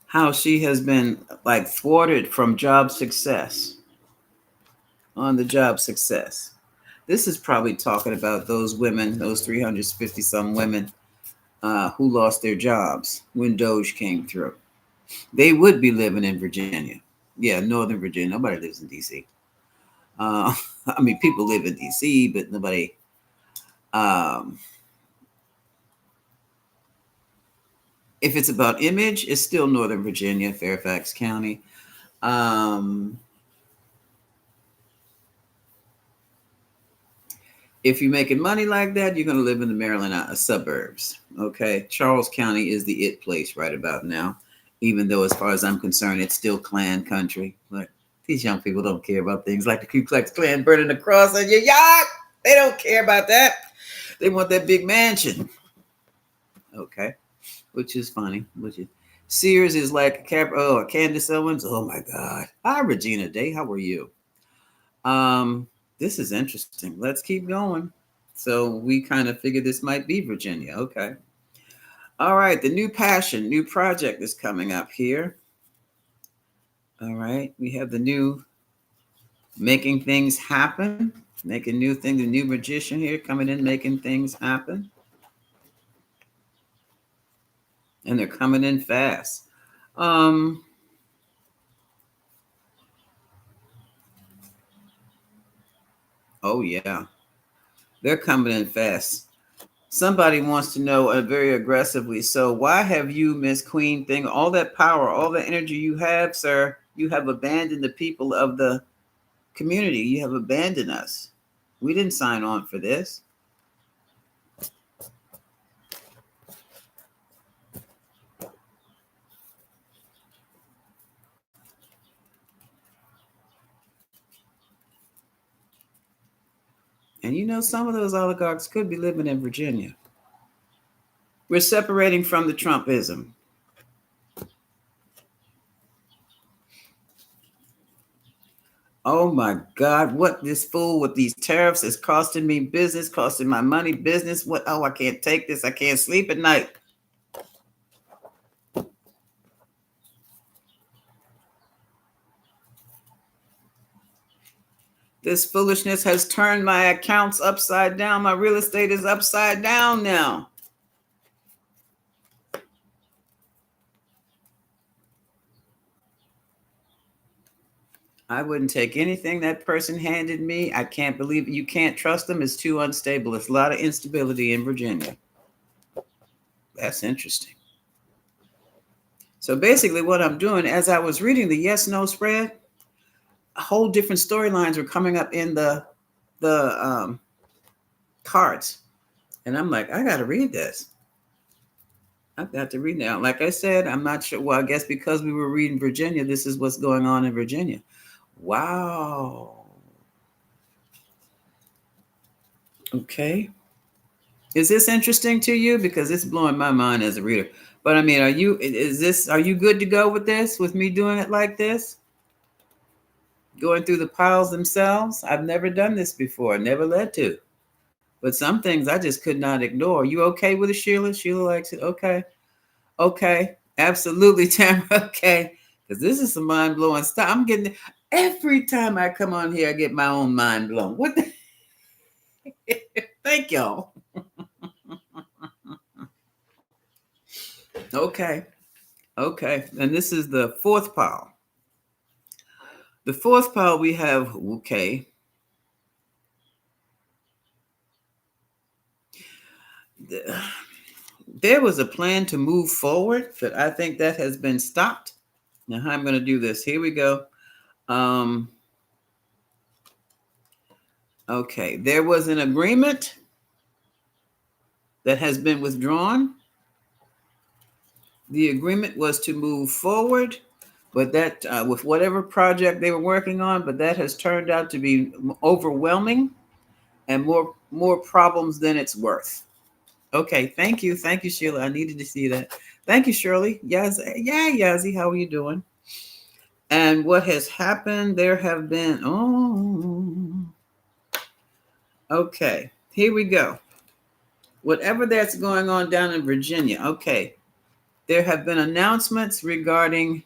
How she has been like thwarted from job success, on the job success. This is probably talking about those women, those 350 some women who lost their jobs when Doge came through. They would be living in Virginia. Yeah, Northern Virginia. Nobody lives in DC. I mean, people live in DC, but nobody. If it's about image, it's still Northern Virginia, Fairfax County. Um, if you're making money like that, you're going to live in the Maryland suburbs. Okay. Charles County is the it place right about now, even though, as far as I'm concerned, it's still Klan country. But these young people don't care about things like the Ku Klux Klan burning the cross on your yard. They don't care about that. They want that big mansion. Okay. Which is funny. Which is Sears is like a Candace Owens. Oh my God. Hi, Regina Day. How are you? Um, this is interesting. Let's keep going. So we kind of figured this might be Virginia. Okay. All right. The new passion, new project is coming up here. All right. We have the new making things happen, making new things, the new magician here coming in, making things happen. And they're coming in fast. Um, oh yeah. They're coming in fast. Somebody wants to know very aggressively. So why have you, Miss Queen, thing all that power, all the energy you have, sir? You have abandoned the people of the community. You have abandoned us. We didn't sign on for this. And you know, some of those oligarchs could be living in Virginia. We're separating from the Trumpism. Oh my God, what this fool with these tariffs is costing me business, costing my money business. What? Oh, I can't take this. I can't sleep at night. This foolishness has turned my accounts upside down. My real estate is upside down now. I wouldn't take anything that person handed me. I can't believe it. You can't trust them. It's too unstable. It's a lot of instability in Virginia. That's interesting. So basically, what I'm doing, as I was reading the yes no spread, whole different storylines were coming up in the cards, and I'm like, I got to read this. I've got to read now. Like I said, I'm not sure. Well, I guess because we were reading Virginia, this is what's going on in Virginia. Wow. Okay. Is this interesting to you? Because it's blowing my mind as a reader. But I mean, are you good to go with this, with me doing it like this? Going through the piles themselves? I've never done this before, never led to. But some things I just could not ignore. You okay with it, Sheila? Sheila likes it. Okay. Okay. Absolutely, Tamara. Okay. Because this is some mind blowing stuff. I'm getting every time I come on here, I get my own mind blown. What the thank y'all. Okay. Okay. And this is the fourth pile. The fourth pile we have, okay. There was a plan to move forward, but I think that has been stopped. Now, how I'm going to do this. Here we go. Okay. There was an agreement that has been withdrawn. The agreement was to move forward, but that with whatever project they were working on, but that has turned out to be overwhelming and more problems than it's worth. Okay, thank you, Sheila. I needed to see that. Thank you, Shirley. Yes, yeah, Yazzie, how are you doing? And what has happened? There have been okay. Here we go. Whatever that's going on down in Virginia. Okay, there have been announcements regarding.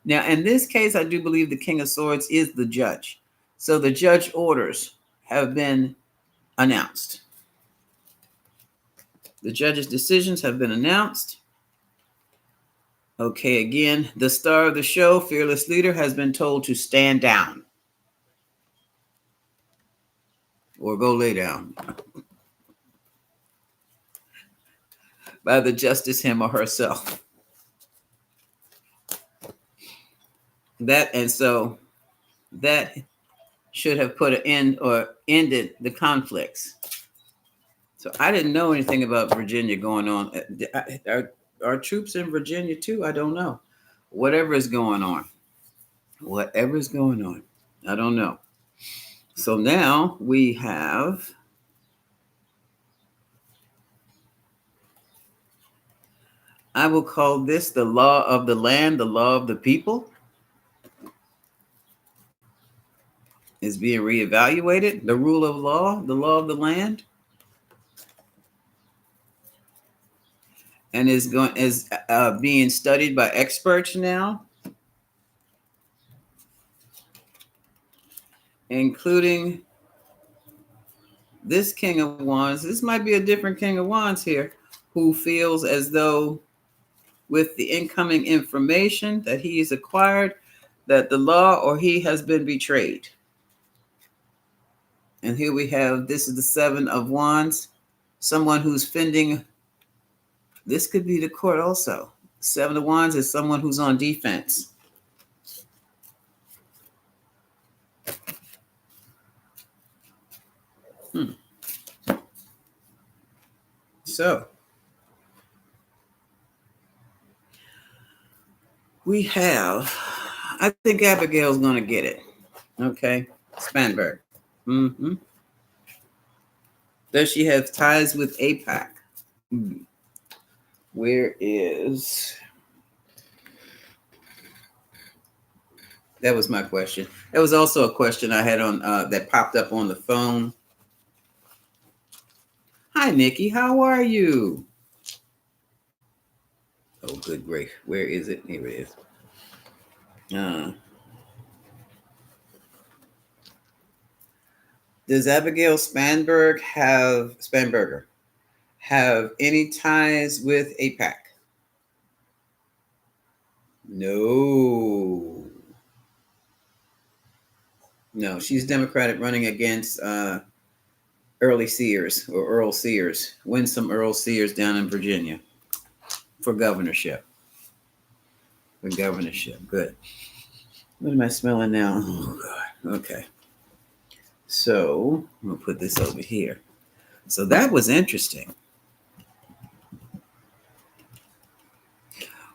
Now, in this case, I do believe the King of Swords is the judge. So the judge orders have been announced. The judge's decisions have been announced. Okay, again, the star of the show, Fearless Leader, has been told to stand down or go lay down by the justice, him or herself. That and so that should have put an end or ended the conflicts. So I didn't know anything about Virginia going on. Are troops in Virginia too? I don't know. Whatever is going on, whatever is going on, I don't know. So now we have, I will call this the law of the land, the law of the people is being reevaluated. The rule of law, the law of the land, and is being studied by experts now, including this King of Wands. This might be a different King of Wands here, who feels as though with the incoming information that he has acquired, that the law or he has been betrayed. And here we have, this is the Seven of Wands, someone who's fending. This could be the court also. Seven of Wands is someone who's on defense. So we have, I think Abigail's going to get it. Okay. Spanberg. Mm-hmm. Does she have ties with AIPAC? Where is, that was my question. That was also a question I had on that popped up on the phone. Hi, Nikki. How are you? Oh, good grief. Where is it? Here it is. Does Abigail Spanberger have any ties with AIPAC? No. No, she's Democratic running against Earl Sears, Winsome Earl Sears down in Virginia for governorship. Good. What am I smelling now? Oh, God. Okay. So we'll put this over here. So that was interesting.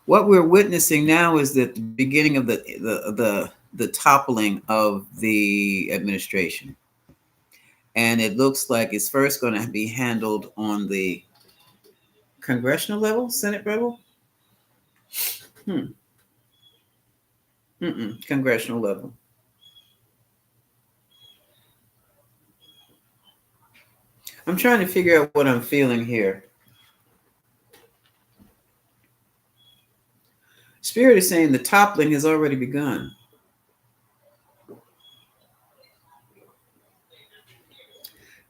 What we're witnessing now is the beginning of the toppling of the administration. And it looks like it's first going to be handled on the congressional level, Senate level. Congressional level. I'm trying to figure out what I'm feeling here. Spirit is saying the toppling has already begun.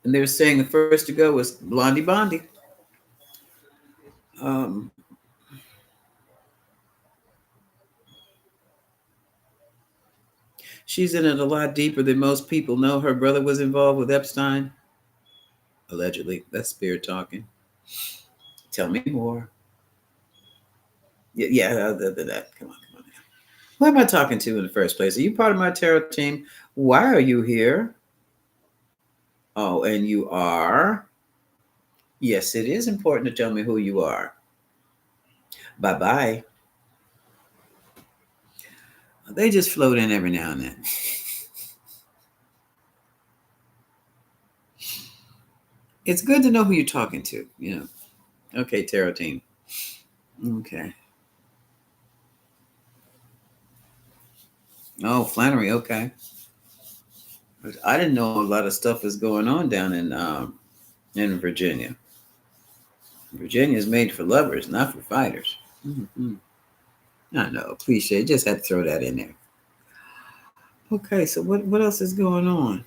And they're saying the first to go was Blondie Bondi. She's in it a lot deeper than most people know. Her brother was involved with Epstein. Allegedly. That's Spirit talking. Tell me more. Yeah, that. Come on. Who am I talking to in the first place? Are you part of my tarot team? Why are you here? Oh, and you are? Yes, it is important to tell me who you are. Bye-bye. They just float in every now and then. It's good to know who you're talking to, you know. Okay, tarot team. Okay. Oh, Flannery, okay. I didn't know a lot of stuff is going on down in Virginia. Virginia is made for lovers, not for fighters. Mm-hmm. I know, cliche. Just had to throw that in there. Okay, so what else is going on?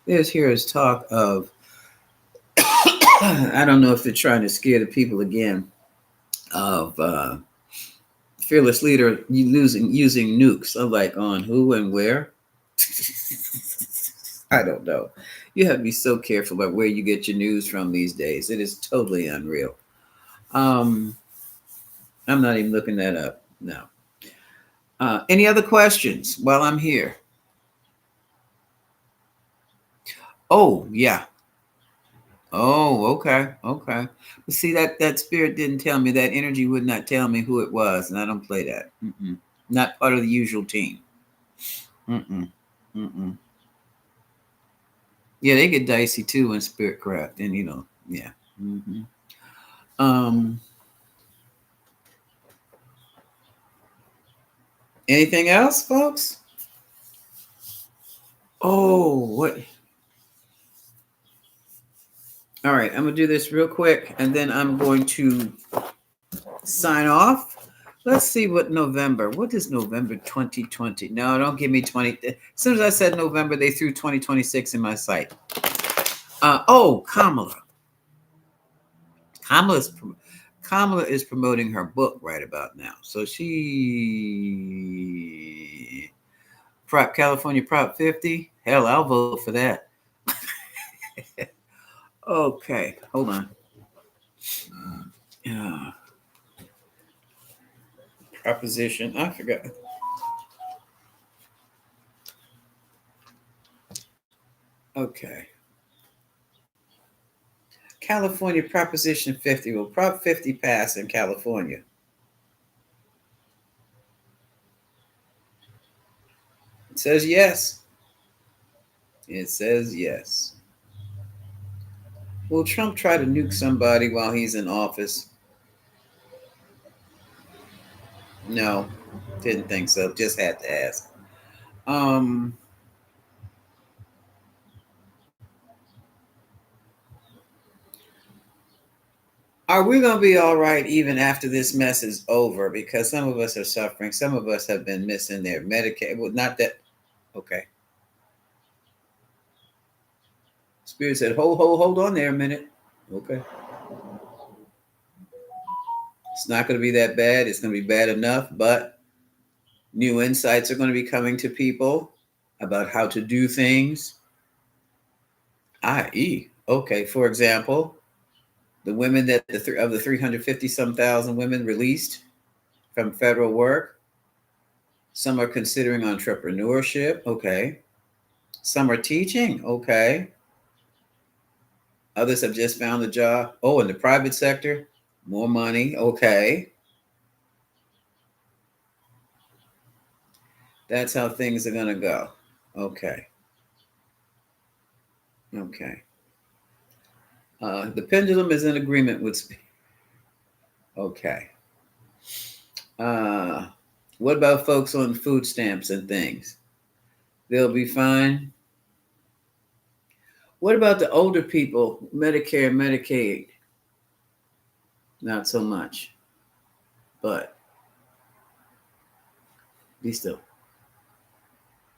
Here's talk of I don't know if they're trying to scare the people again of fearless leader using nukes. I'm like, on who and where? I don't know. You have to be so careful about where you get your news from these days. It is totally unreal. Um, I'm not even looking that up. No. Any other questions while I'm here? Oh, yeah. Oh, okay. Okay. But see, that spirit didn't tell me, that energy would not tell me who it was, and I don't play that. Mm-mm. Not part of the usual team. Mm-mm. Mm-mm. Yeah, they get dicey too in spirit craft, and yeah. Hmm. Um, Anything else, folks? Oh, what? All right, I'm gonna do this real quick, and then I'm going to sign off. Let's see what November. What is November 2020? No, don't give me 20. As soon as I said November, they threw 2026 in my sight. Oh, Kamala. Kamala's Kamala is promoting her book right about now. So California Prop 50. Hell, I'll vote for that. Okay, hold on. Uh, Proposition. I forgot. Okay. California Proposition 50. Will Prop 50 pass in California? It says yes. It says yes. Will Trump try to nuke somebody while he's in office? No, didn't think so. Just had to ask. Um, are we going to be all right even after this mess is over? Because some of us are suffering. Some of us have been missing their Medicaid. Well, not that. Okay. Spirit said, hold on there a minute. Okay. It's not going to be that bad. It's going to be bad enough, but new insights are going to be coming to people about how to do things. I.e., okay, for example, the women of the 350 some thousand women released from federal work, some are considering entrepreneurship. Okay. Some are teaching. Okay. Others have just found a job. Oh, in the private sector, more money. Okay. That's how things are going to go. Okay. Okay. The pendulum is in agreement with. Okay. Uh, what about folks on food stamps and things? They'll be fine. What about the older people, Medicare, Medicaid? Not so much, but be still.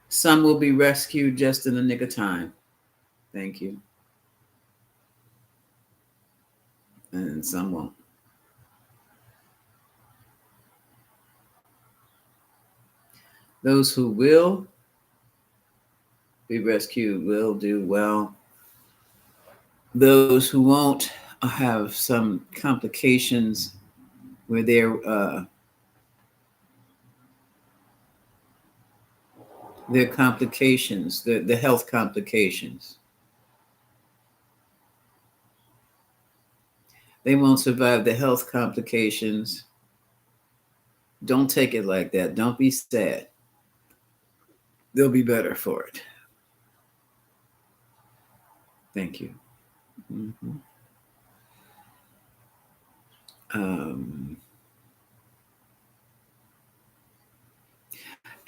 Some will be rescued just in the nick of time. Thank you. And some won't. Those who will be rescued will do well. Those who won't have some complications where their complications, the health complications. They won't survive the health complications. Don't take it like that. Don't be sad. They'll be better for it. Thank you. Mm-hmm. Um,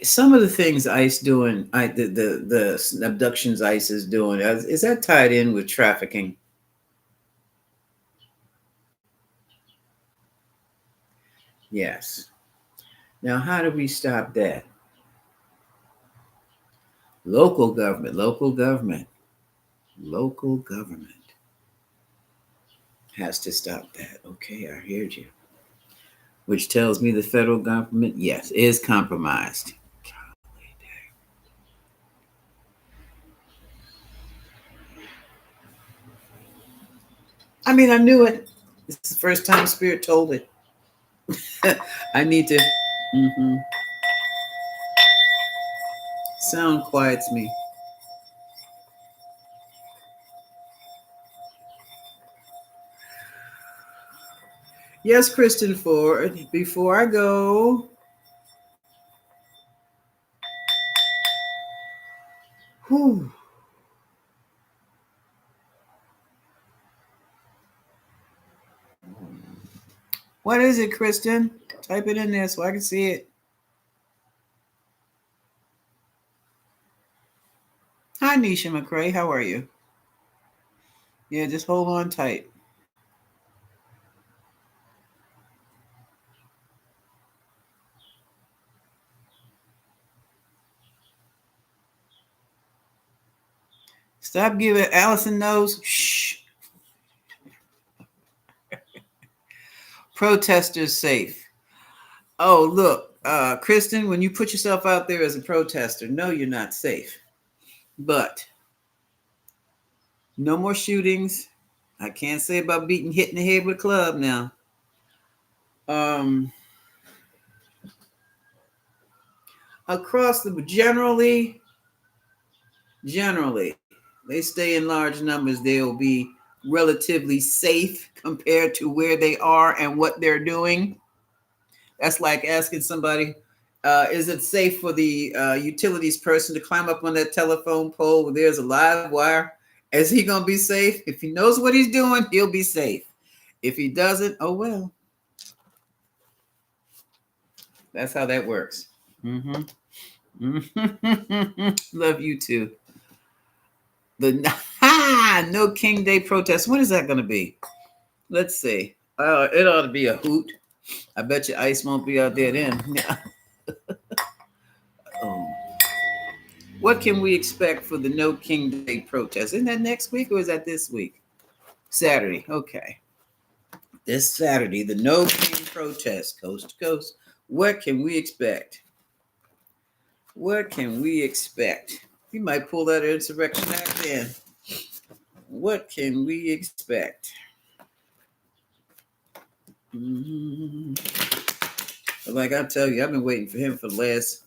some of the things ICE doing, the abductions ICE is doing, is that tied in with trafficking? Yes. Now, how do we stop that? Local government, local government, local government has to stop that. Okay, I heard you. Which tells me the federal government, yes, is compromised. I mean, I knew it. It's the first time Spirit told it. I need to. Mhm. Sound quiets me. Yes, Kristen Ford. Before I go, whew, what is it, Kristen? Type it in there so I can see it. Hi, Nisha McCrae. How are you? Yeah, just hold on tight. Stop giving Allison knows. Shh. Protesters safe. Oh, look, Kristen, when you put yourself out there as a protester, no, you're not safe. But no more shootings. I can't say about hitting the head with a club now. Um, Across the generally, they stay in large numbers. They'll be relatively safe compared to where they are and what they're doing. That's like asking somebody, is it safe for the utilities person to climb up on that telephone pole where there's a live wire? Is he going to be safe? If he knows what he's doing, he'll be safe. If he doesn't, oh well. That's how that works. Mm-hmm. Love you too. The No King Day protest. When is that going to be? Let's see. It ought to be a hoot. I bet you ICE won't be out there then. um, what can we expect for the No King Day protest? Isn't that next week or is that this week? Saturday. Okay. This Saturday, the No King protest, coast to coast. What can we expect? What can we expect? We might pull that Insurrection Act in. What can we expect? Mm-hmm. Like I tell you, I've been waiting for him for the last,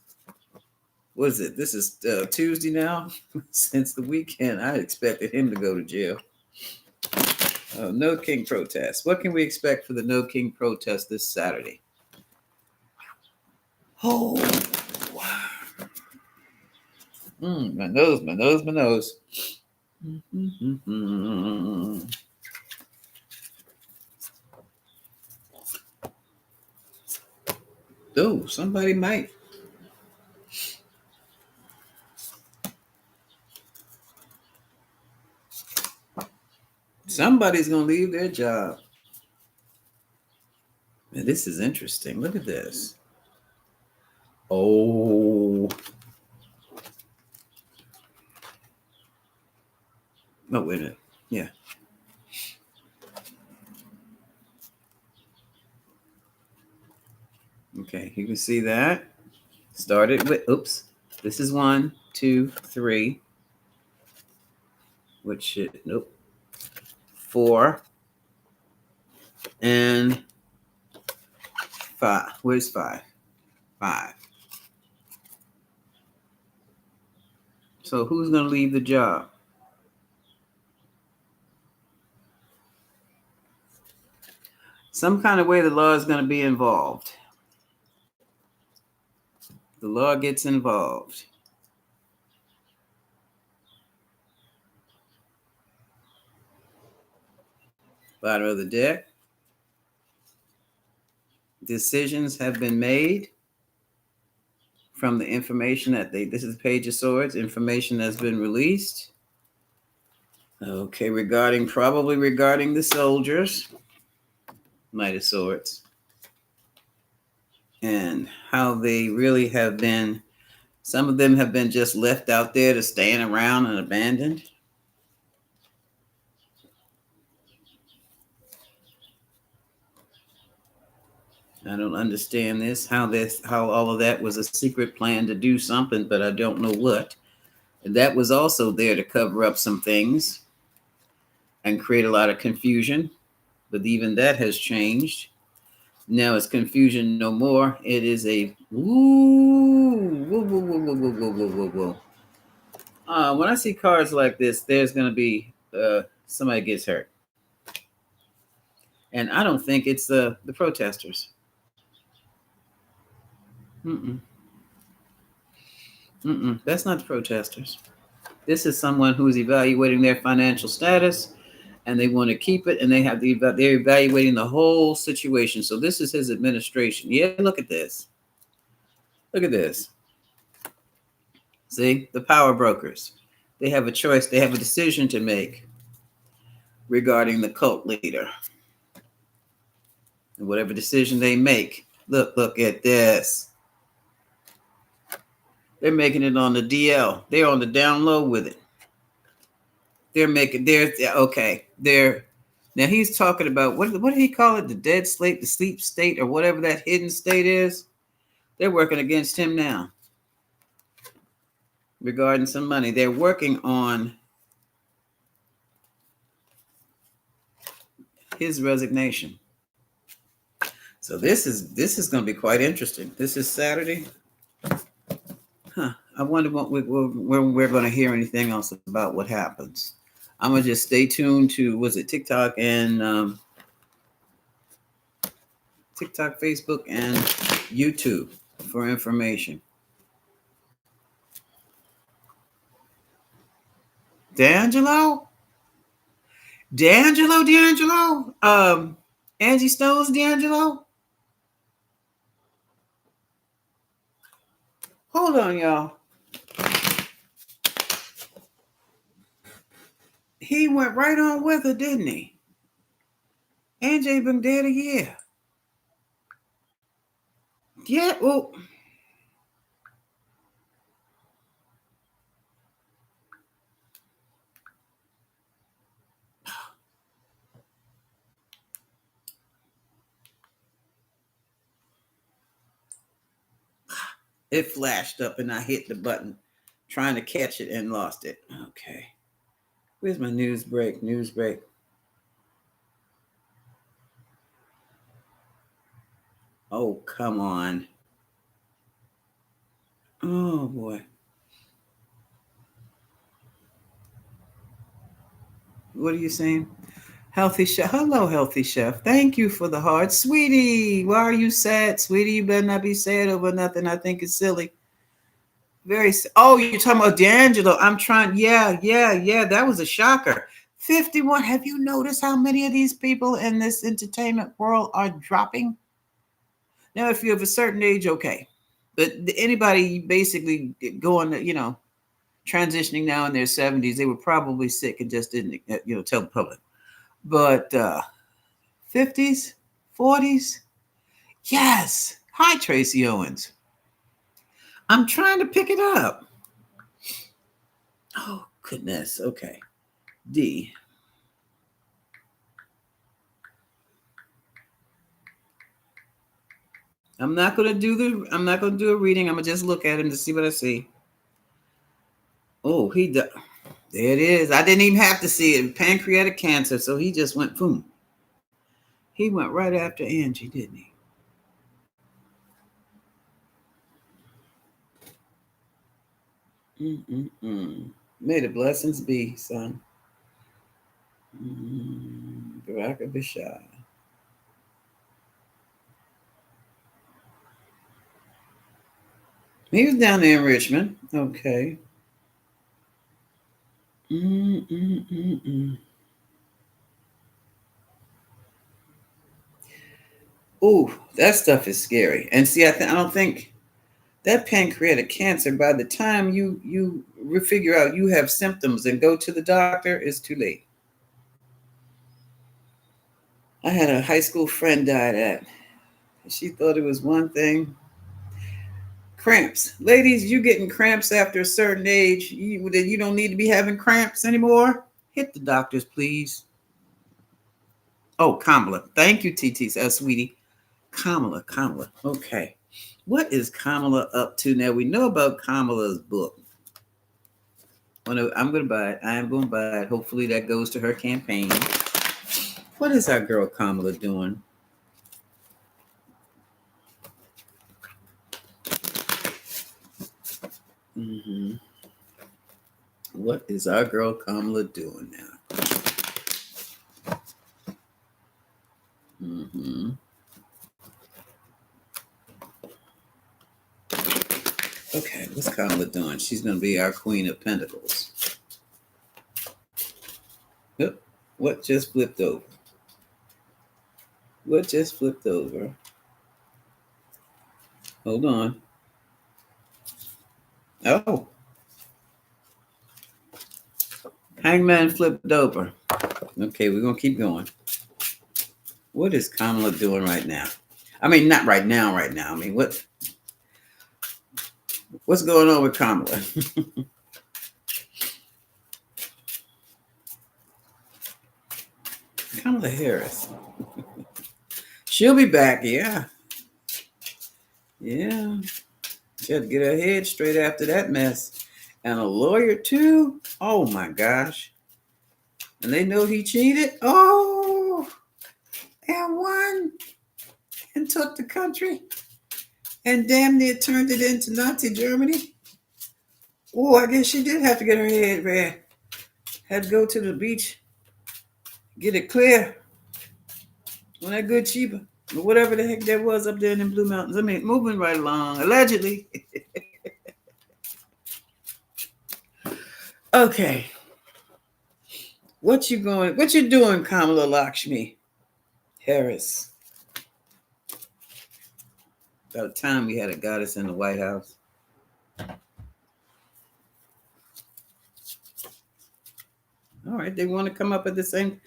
what is it? This is Tuesday now. Since the weekend, I expected him to go to jail. No King protest. What can we expect for the No King protest this Saturday? Oh, my nose, my nose, my nose. Oh, somebody might. Somebody's going to leave their job. Man, this is interesting. Look at this. Oh. No, wait a minute. Yeah. Okay, you can see that. Started with, oops. This is 1, 2, 3. Which should, nope. 4. And 5. Where's 5? 5. So who's going to leave the job? Some kind of way the law is going to be involved. The law gets involved. Bottom of the deck. Decisions have been made from the information that this is the Page of Swords, information that's been released. Okay, probably regarding the soldiers, Knight of Swords, and how they really have been, some of them have been just left out there to stand around and abandoned. I don't understand how all of that was a secret plan to do something, but I don't know what. And that was also there to cover up some things. and create a lot of confusion. But even that has changed. Now it's confusion no more. It is a woo, whoa, whoa, whoa, whoa, whoa, whoa, whoa, whoa, whoa. When I see cards like this, there's going to be somebody gets hurt, and I don't think it's the protesters. Mm-mm, mm-mm. That's not the protesters. This is someone who is evaluating their financial status, and they want to keep it, and they're evaluating the whole situation. So this is his administration. Yeah, look at this. Look at this. See, the power brokers. They have a choice. They have a decision to make regarding the cult leader. And whatever decision they make, look at this. They're making it on the DL. They're on the down low with it. They're now he's talking about what did he call it? The dead state, the sleep state, or whatever that hidden state is. They're working against him now regarding some money. They're working on his resignation. So this is going to be quite interesting. This is Saturday. I wonder when we're going to hear anything else about what happens. I'm going to just stay tuned to, was it TikTok and TikTok, Facebook, and YouTube for information. D'Angelo? Angie Stone's D'Angelo? Hold on, y'all. He went right on with her, didn't he? Angie been dead a year. Yeah, well. It flashed up and I hit the button trying to catch it and lost it. Okay. Where's my news break? News break. Oh, come on. Oh, boy. What are you saying? Healthy Chef. Hello, Healthy Chef. Thank you for the heart. Sweetie, why are you sad? Sweetie, you better not be sad over nothing. I think it's silly. Oh, you're talking about D'Angelo. I'm trying. Yeah. That was a shocker. 51. Have you noticed how many of these people in this entertainment world are dropping? Now, if you're of a certain age, okay. But anybody basically going, transitioning now in their 70s, they were probably sick and just didn't, tell the public. But 50s, 40s, yes. Hi, Tracy Owens. I'm trying to pick it up. Oh, goodness. Okay. D. I'm not going to do a reading. I'm going to just look at him to see what I see. Oh, there it is. I didn't even have to see it. Pancreatic cancer. So he just went boom. He went right after Angie, didn't he? May the blessings be, son. Baraka Bishai. He was down there in Richmond. Okay. Oh, that stuff is scary. And see, I don't think that pancreatic cancer, by the time you figure out you have symptoms and go to the doctor, it's too late. I had a high school friend die that. She thought it was one thing. Cramps. Ladies, you getting cramps after a certain age. You don't need to be having cramps anymore. Hit the doctors, please. Oh, Kamala. Thank you, TT. Sweetie. Kamala. Okay. What is Kamala up to now? We know about Kamala's book. Oh, no, I'm going to buy it. I am going to buy it. Hopefully that goes to her campaign. What is our girl Kamala doing? Mm-hmm. What is our girl Kamala doing now? Mm-hmm. Okay, what's Kamala doing? She's going to be our Queen of Pentacles. Yep. What just flipped over? What just flipped over? Hold on. Oh, Hangman flipped over. Okay, we're going to keep going. What is Kamala doing right now? I mean, not right now, right now. I mean, what's going on with Kamala? Kamala Harris. She'll be back, yeah. Yeah. She had to get her head straight after that mess. And a lawyer, too. Oh, my gosh. And they know he cheated. Oh, and won and took the country and damn near turned it into Nazi Germany. Oh, I guess she did have to get her head read. Had to go to the beach, get it clear on that good cheaper. Or whatever the heck that was up there in the Blue Mountains. I mean, moving right along, allegedly. Okay. What you doing, Kamala Lakshmi Harris? About time we had a goddess in the White House. All right, they want to come up at the same.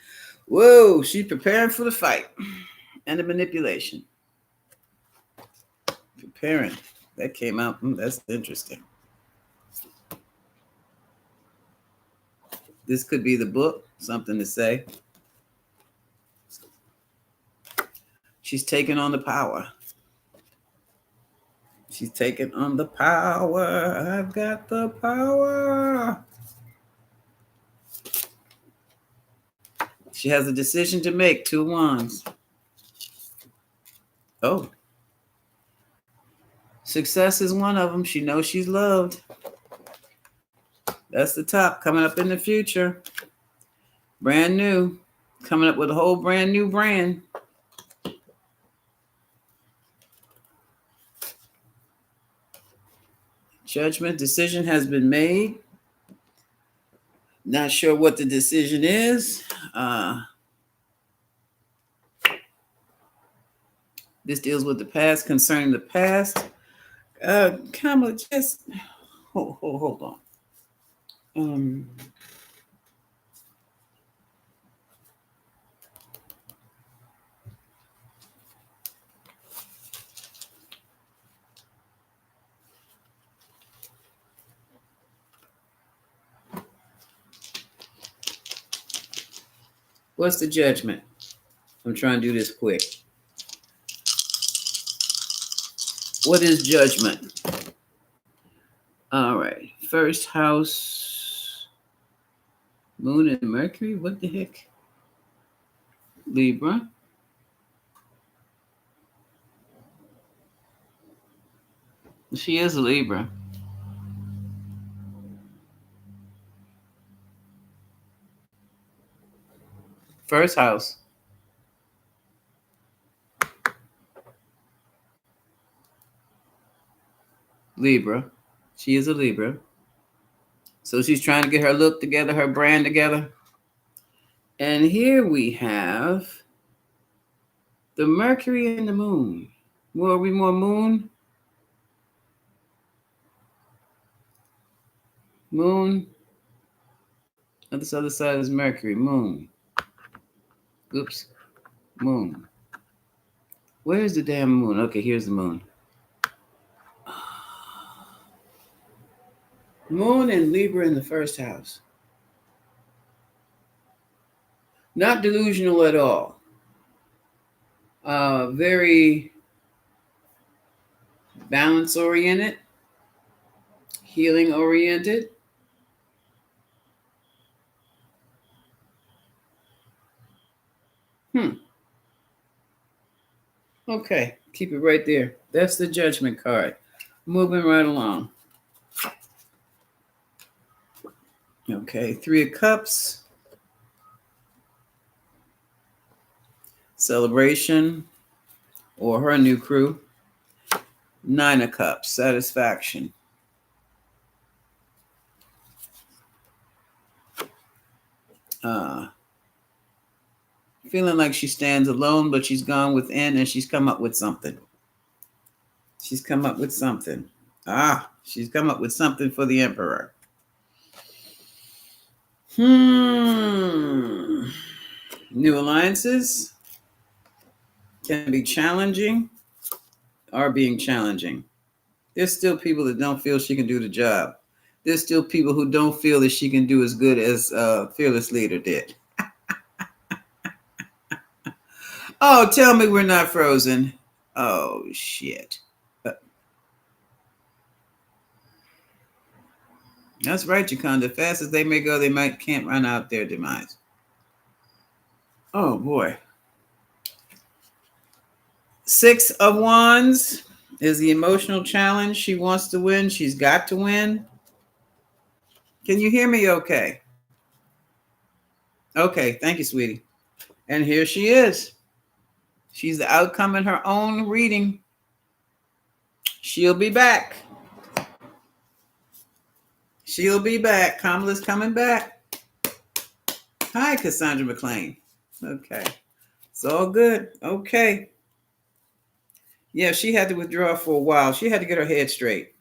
Whoa, she's preparing for the fight and the manipulation. Preparing. That came out. That's interesting. This could be the book. Something to say. She's taking on the power. She's taking on the power. I've got the power. She has a decision to make. 2 wands. Oh. Success is one of them. She knows she's loved. That's the top coming up in the future. Brand new. Coming up with a whole brand new brand. Judgment decision has been made. Not sure what the decision is. This deals with the past, concerning the past. Kamala, just hold on. What's the judgment? I'm trying to do this quick. What is judgment? All right. First house, Moon and Mercury. What the heck? Libra. She is a Libra. First house. Libra. She is a Libra. So she's trying to get her look together, her brand together. And here we have the Mercury and the Moon. Are we more Moon? Moon. On this other side is Mercury. Moon. Oops. Moon. Where's the damn moon? Okay, here's the moon. Moon and Libra in the first house. Not delusional at all. Very balance oriented, healing oriented. Hmm. Okay, keep it right there. That's the Judgment card. Moving right along. Okay, Three of Cups, celebration, or her new crew. Nine of Cups, satisfaction. Uh, Feeling like she stands alone, but she's gone within and she's come up with something. She's come up with something. She's come up with something for the Emperor. New alliances can be challenging or being challenging. There's still people that don't feel she can do the job. There's still people who don't feel that she can do as good as Fearless Leader did. Oh, tell me we're not frozen. Oh, shit. That's right, Jaconda. Fast as they may go, they can't run out their demise. Oh, boy. Six of Wands is the emotional challenge. She wants to win. She's got to win. Can you hear me okay? Okay, thank you, sweetie. And here she is. She's the outcome in her own reading. She'll be back. She'll be back. Kamala's coming back. Hi, Cassandra McLean. Okay. It's all good. Okay. Yeah, she had to withdraw for a while. She had to get her head straight.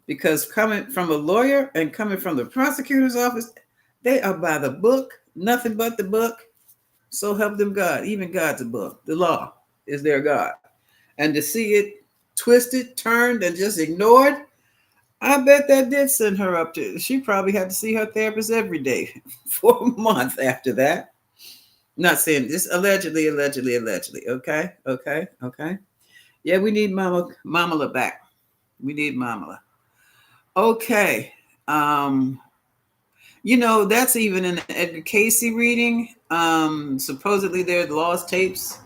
Because coming from a lawyer and coming from the prosecutor's office, they are by the book, nothing but the book. So help them God. Even God's a book. The law is their God. And to see it twisted, turned, and just ignored, I bet that did send her up to, she probably had to see her therapist every day for a month after that. Not saying this, allegedly. Okay. Yeah, we need Mamala back. We need Mamala. Okay. That's even in the Edgar Cayce reading. Supposedly there are lost tapes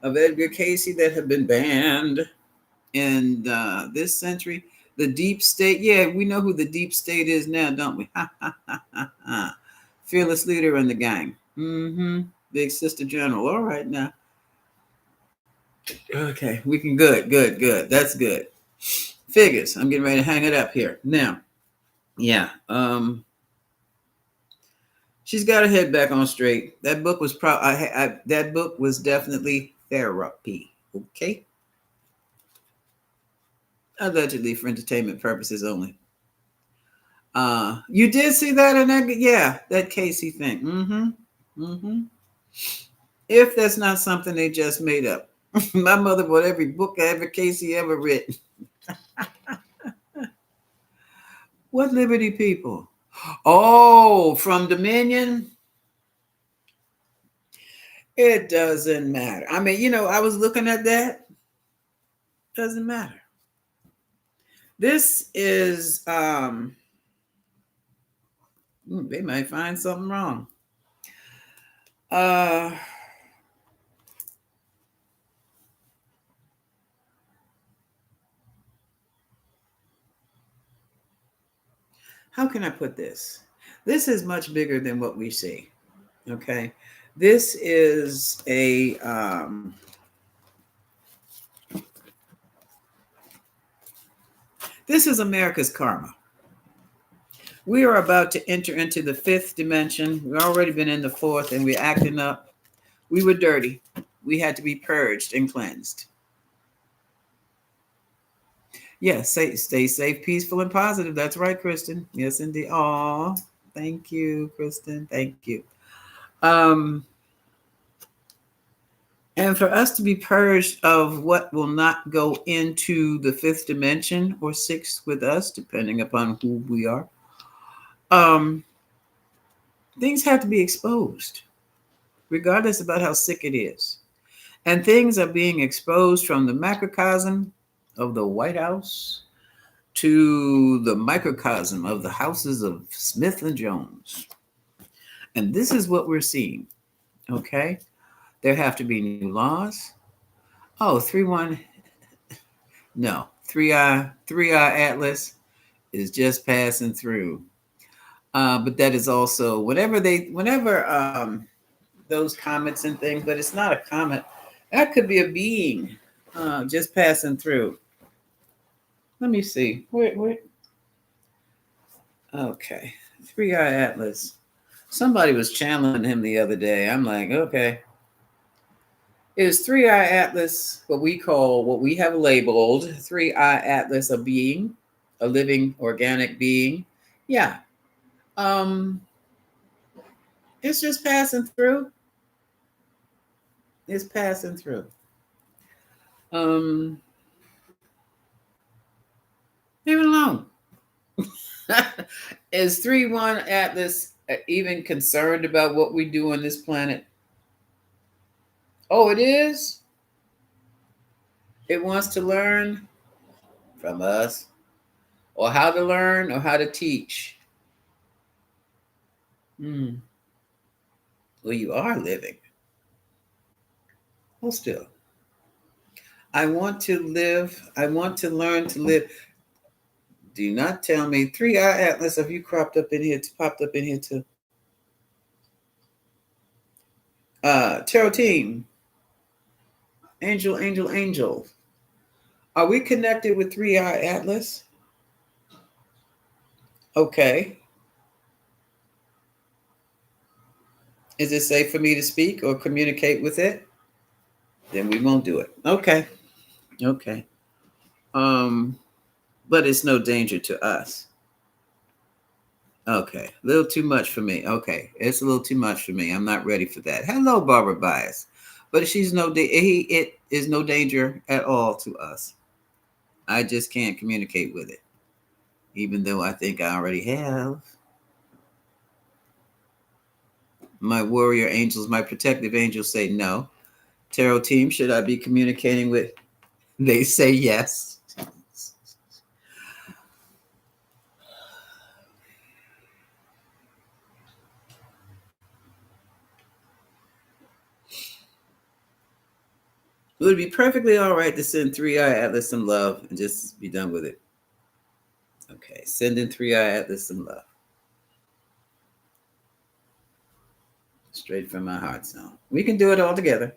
of Edgar Cayce that have been banned in this century. The deep state, yeah, we know who the deep state is now, don't we? Fearless Leader and the gang. Big Sister General. All right now. Okay, we can good. That's good. Figures. I'm getting ready to hang it up here. Now, yeah. She's got her head back on straight. That book was that book was definitely therapy. Okay. Allegedly for entertainment purposes only. You did see that in that Cayce thing. If that's not something they just made up. My mother bought every book every Cayce ever written. What Liberty People? Oh, from Dominion? It doesn't matter. I mean, I was looking at that. Doesn't matter. This is they might find something wrong. How can I put this? This is much bigger than what we see. Okay. This is this is America's karma. We are about to enter into the fifth dimension. We've already been in the fourth and we're acting up. We were dirty. We had to be purged and cleansed. Yes, stay safe, peaceful, and positive. That's right, Kristen. Yes, indeed. Aw, thank you, Kristen. Thank you. And for us to be purged of what will not go into the fifth dimension or sixth with us, depending upon who we are, things have to be exposed, regardless about how sick it is. And things are being exposed from the macrocosm of the White House to the microcosm of the houses of Smith and Jones. And this is what we're seeing, okay? There have to be new laws. Oh, 3-1. No, 3I Atlas is just passing through. But that is also whenever those comets and things, but it's not a comet. That could be a being just passing through. Let me see. Wait. Okay. 3I Atlas. Somebody was channeling him the other day. I'm like, okay. Is 3I Atlas what we have labeled 3I Atlas a being, a living organic being? Yeah. Um, it's just passing through. It's passing through. Um, leave it alone. Is 3-1 Atlas even concerned about what we do on this planet? Oh, it is? It wants to learn from us, or how to learn, or how to teach. Hmm. Well, you are living. Well, still. I want to live. I want to learn to live. Do not tell me 3I Atlas. Have you cropped up in here? Popped up in here too. Tarot team. Angel. Are we connected with 3I Atlas? Okay. Is it safe for me to speak or communicate with it? Then we won't do it. Okay. Okay. Um, but it's no danger to us. Okay. A little too much for me. Okay. It's a little too much for me. I'm not ready for that. Hello, Barbara Bias. But it is no danger at all to us. I just can't communicate with it, even though I think I already have. My warrior angels, my protective angels say no. Tarot team, should I be communicating with? They say yes. It would be perfectly all right to send 3I Atlas some love and just be done with it. Okay, sending 3I Atlas some love. Straight from my heart zone. We can do it all together.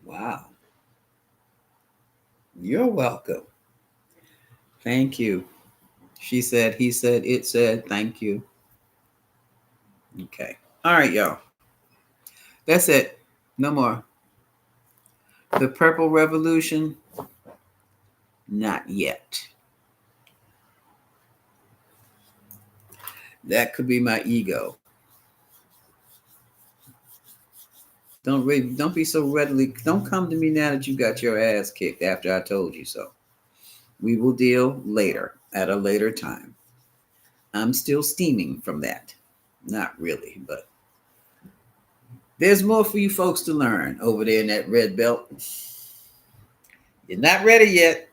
Wow. You're welcome. Thank you. She said, he said, it said, thank you. Okay. All right, y'all. That's it. No more. The Purple Revolution, not yet. That could be my ego. Don't be so readily. Don't come to me now that you got your ass kicked after I told you so. We will deal later at a later time. I'm still steaming from that. Not really, but there's more for you folks to learn over there in that red belt. You're not ready yet.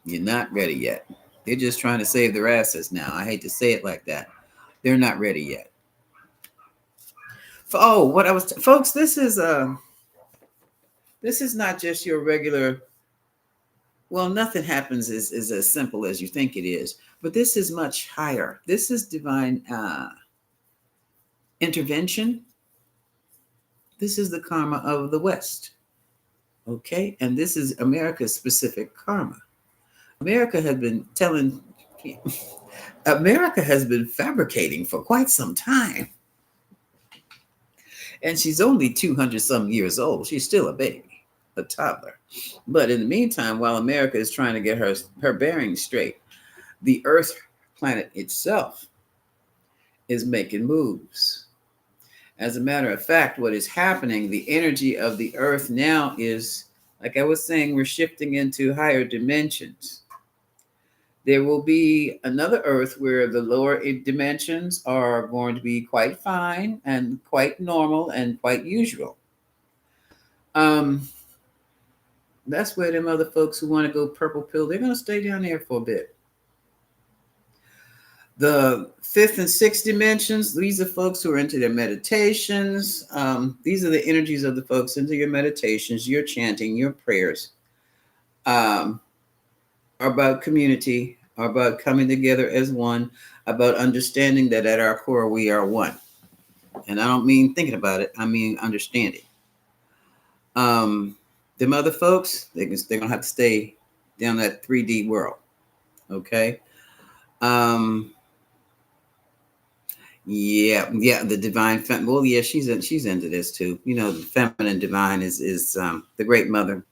You're not ready yet. They're just trying to save their asses now. I hate to say it like that. They're not ready yet. What I was, folks. This is not just your regular. Well, nothing happens is as simple as you think it is, but this is much higher. This is divine intervention. This is the karma of the West. Okay, and this is America's specific karma. America has been telling. America has been fabricating for quite some time. And she's only 200 some years old. She's still a baby, a toddler. But in the meantime, while America is trying to get her bearings straight, the Earth planet itself is making moves. As a matter of fact, what is happening, the energy of the Earth now is Like I was saying, we're shifting into higher dimensions. There will be another Earth where the lower dimensions are going to be quite fine and quite normal and quite usual. Um, that's where them other folks who want to go purple pill, they're going to stay down there for a bit. The fifth and sixth dimensions, these are folks who are into their meditations. These are the energies of the folks into your meditations, your chanting, your prayers. Um, are about community, are about coming together as one, about understanding that at our core we are one. And I don't mean thinking about it, I mean understanding. Them other folks, they're gonna have to stay down that 3D world. Okay. Um, yeah, the divine well, yeah, she's into this too. You know, the feminine divine is the great mother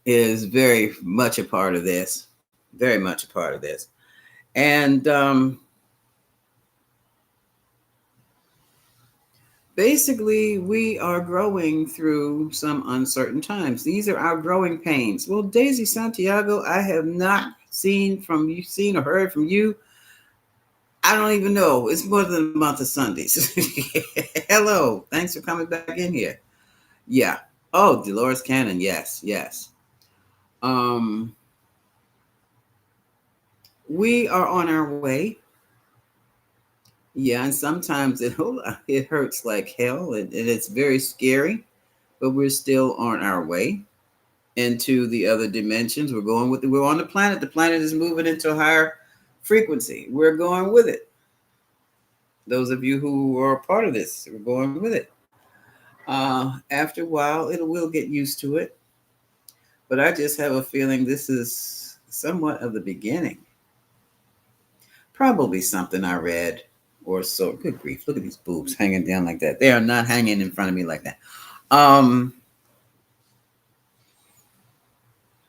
is very much a part of this. Very much a part of this. And basically, we are growing through some uncertain times. These are our growing pains. Well, Daisy Santiago, I have not seen or heard from you. I don't even know. It's more than a month of Sundays. Hello. Thanks for coming back in here. Yeah. Oh, Dolores Cannon. Yes, yes. Um, we are on our way. Yeah, and sometimes it hurts like hell, and it's very scary, but we're still on our way into the other dimensions. We're on the planet. The planet is moving into a higher frequency. We're going with it. Those of you who are a part of this, we're going with it. After a while, it will get used to it. But I just have a feeling this is somewhat of the beginning. Probably something I read or so. Good grief! Look at these boobs hanging down like that. They are not hanging in front of me like that.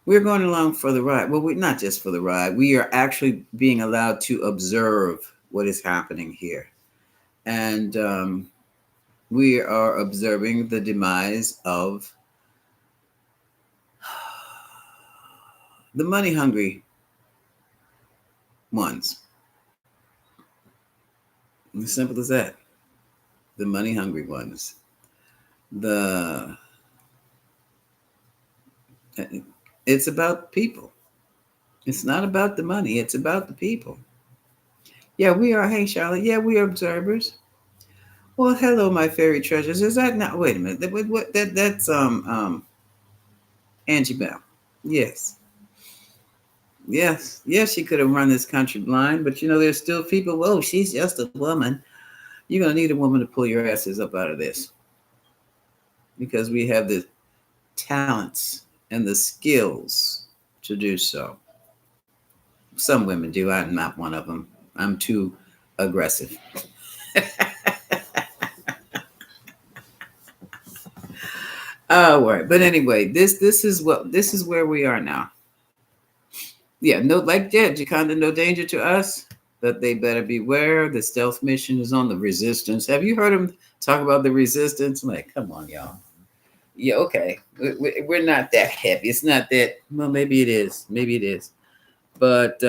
We're going along for the ride. Well, we're not just for the ride. We are actually being allowed to observe what is happening here. And we are observing the demise of the money hungry ones. As simple as that. The money hungry ones. The It's about people. It's not about the money. It's about the people. Yeah, we are. Hey, Charlotte. Yeah, we are observers. Well, hello, my fairy treasures. Is that not? Wait a minute. That's Angie Bell. Yes. Yes, she could have run this country blind, but there's still people. Oh, she's just a woman. You're gonna need a woman to pull your asses up out of this because we have the talents and the skills to do so. Some women do. I'm not one of them. I'm too aggressive. Oh, right. But anyway, this is where we are now. Yeah, no, like Jaconda, no danger to us, but they better beware. The stealth mission is on the resistance. Have you heard him talk about the resistance? I'm like, come on, y'all. Yeah, okay. We're not that heavy. It's not that. Well, maybe it is. Maybe it is. But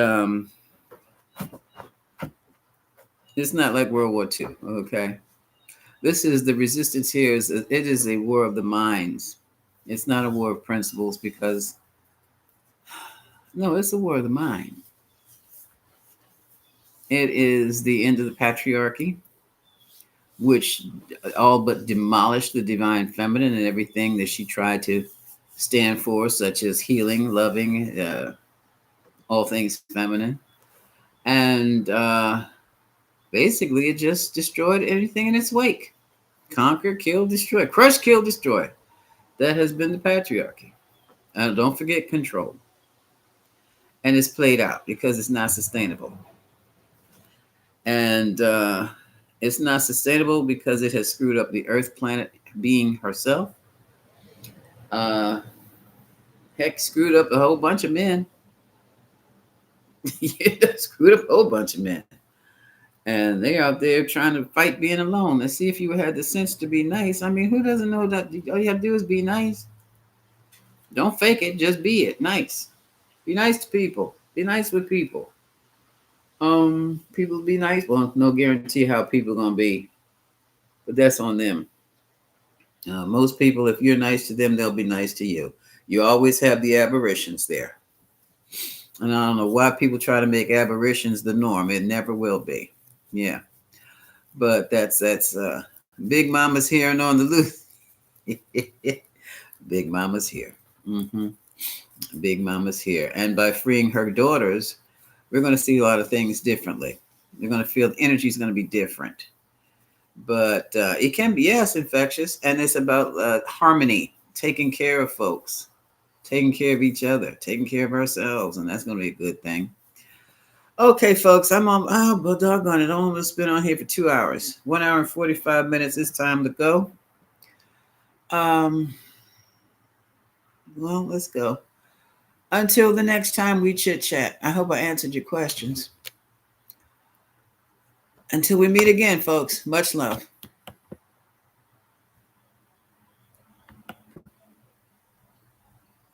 it's not like World War II. Okay. This is the resistance here. It is a war of the minds. It's not a war of principles because no, it's a war of the mind. It is the end of the patriarchy, which all but demolished the divine feminine and everything that she tried to stand for, such as healing, loving, all things feminine. And basically, it just destroyed everything in its wake. Conquer, kill, destroy. Crush, kill, destroy. That has been the patriarchy. And don't forget control. And it's played out because it's not sustainable. And it's not sustainable because it has screwed up the Earth planet being herself. Heck, screwed up a whole bunch of men. Screwed up a whole bunch of men. And they're out there trying to fight being alone. Let's see if you had the sense to be nice. I mean, who doesn't know that all you have to do is be nice? Don't fake it. Just be it. Nice. Be nice to people. Be nice with people. People be nice. Well, no guarantee how people gonna be, but that's on them. Most people, if you're nice to them, they'll be nice to you. You always have the aberrations there, and I don't know why people try to make aberrations the norm. It never will be. Yeah, but that's Big Mama's here and on the loose. Big Mama's here. hmm Big Mama's here, and by freeing her daughters, we're going to see a lot of things differently. You're going to feel the energy is going to be different. But it can be, yes, infectious, and it's about harmony, taking care of folks, taking care of each other, taking care of ourselves, and that's going to be a good thing. Okay, folks, I'm on. Oh, well, doggone it! I almost been on here for 2 hours. 1 hour and 45 minutes. It's time to go. Um, well, let's go. Until the next time we chit chat. I hope I answered your questions. Until we meet again, folks. Much love.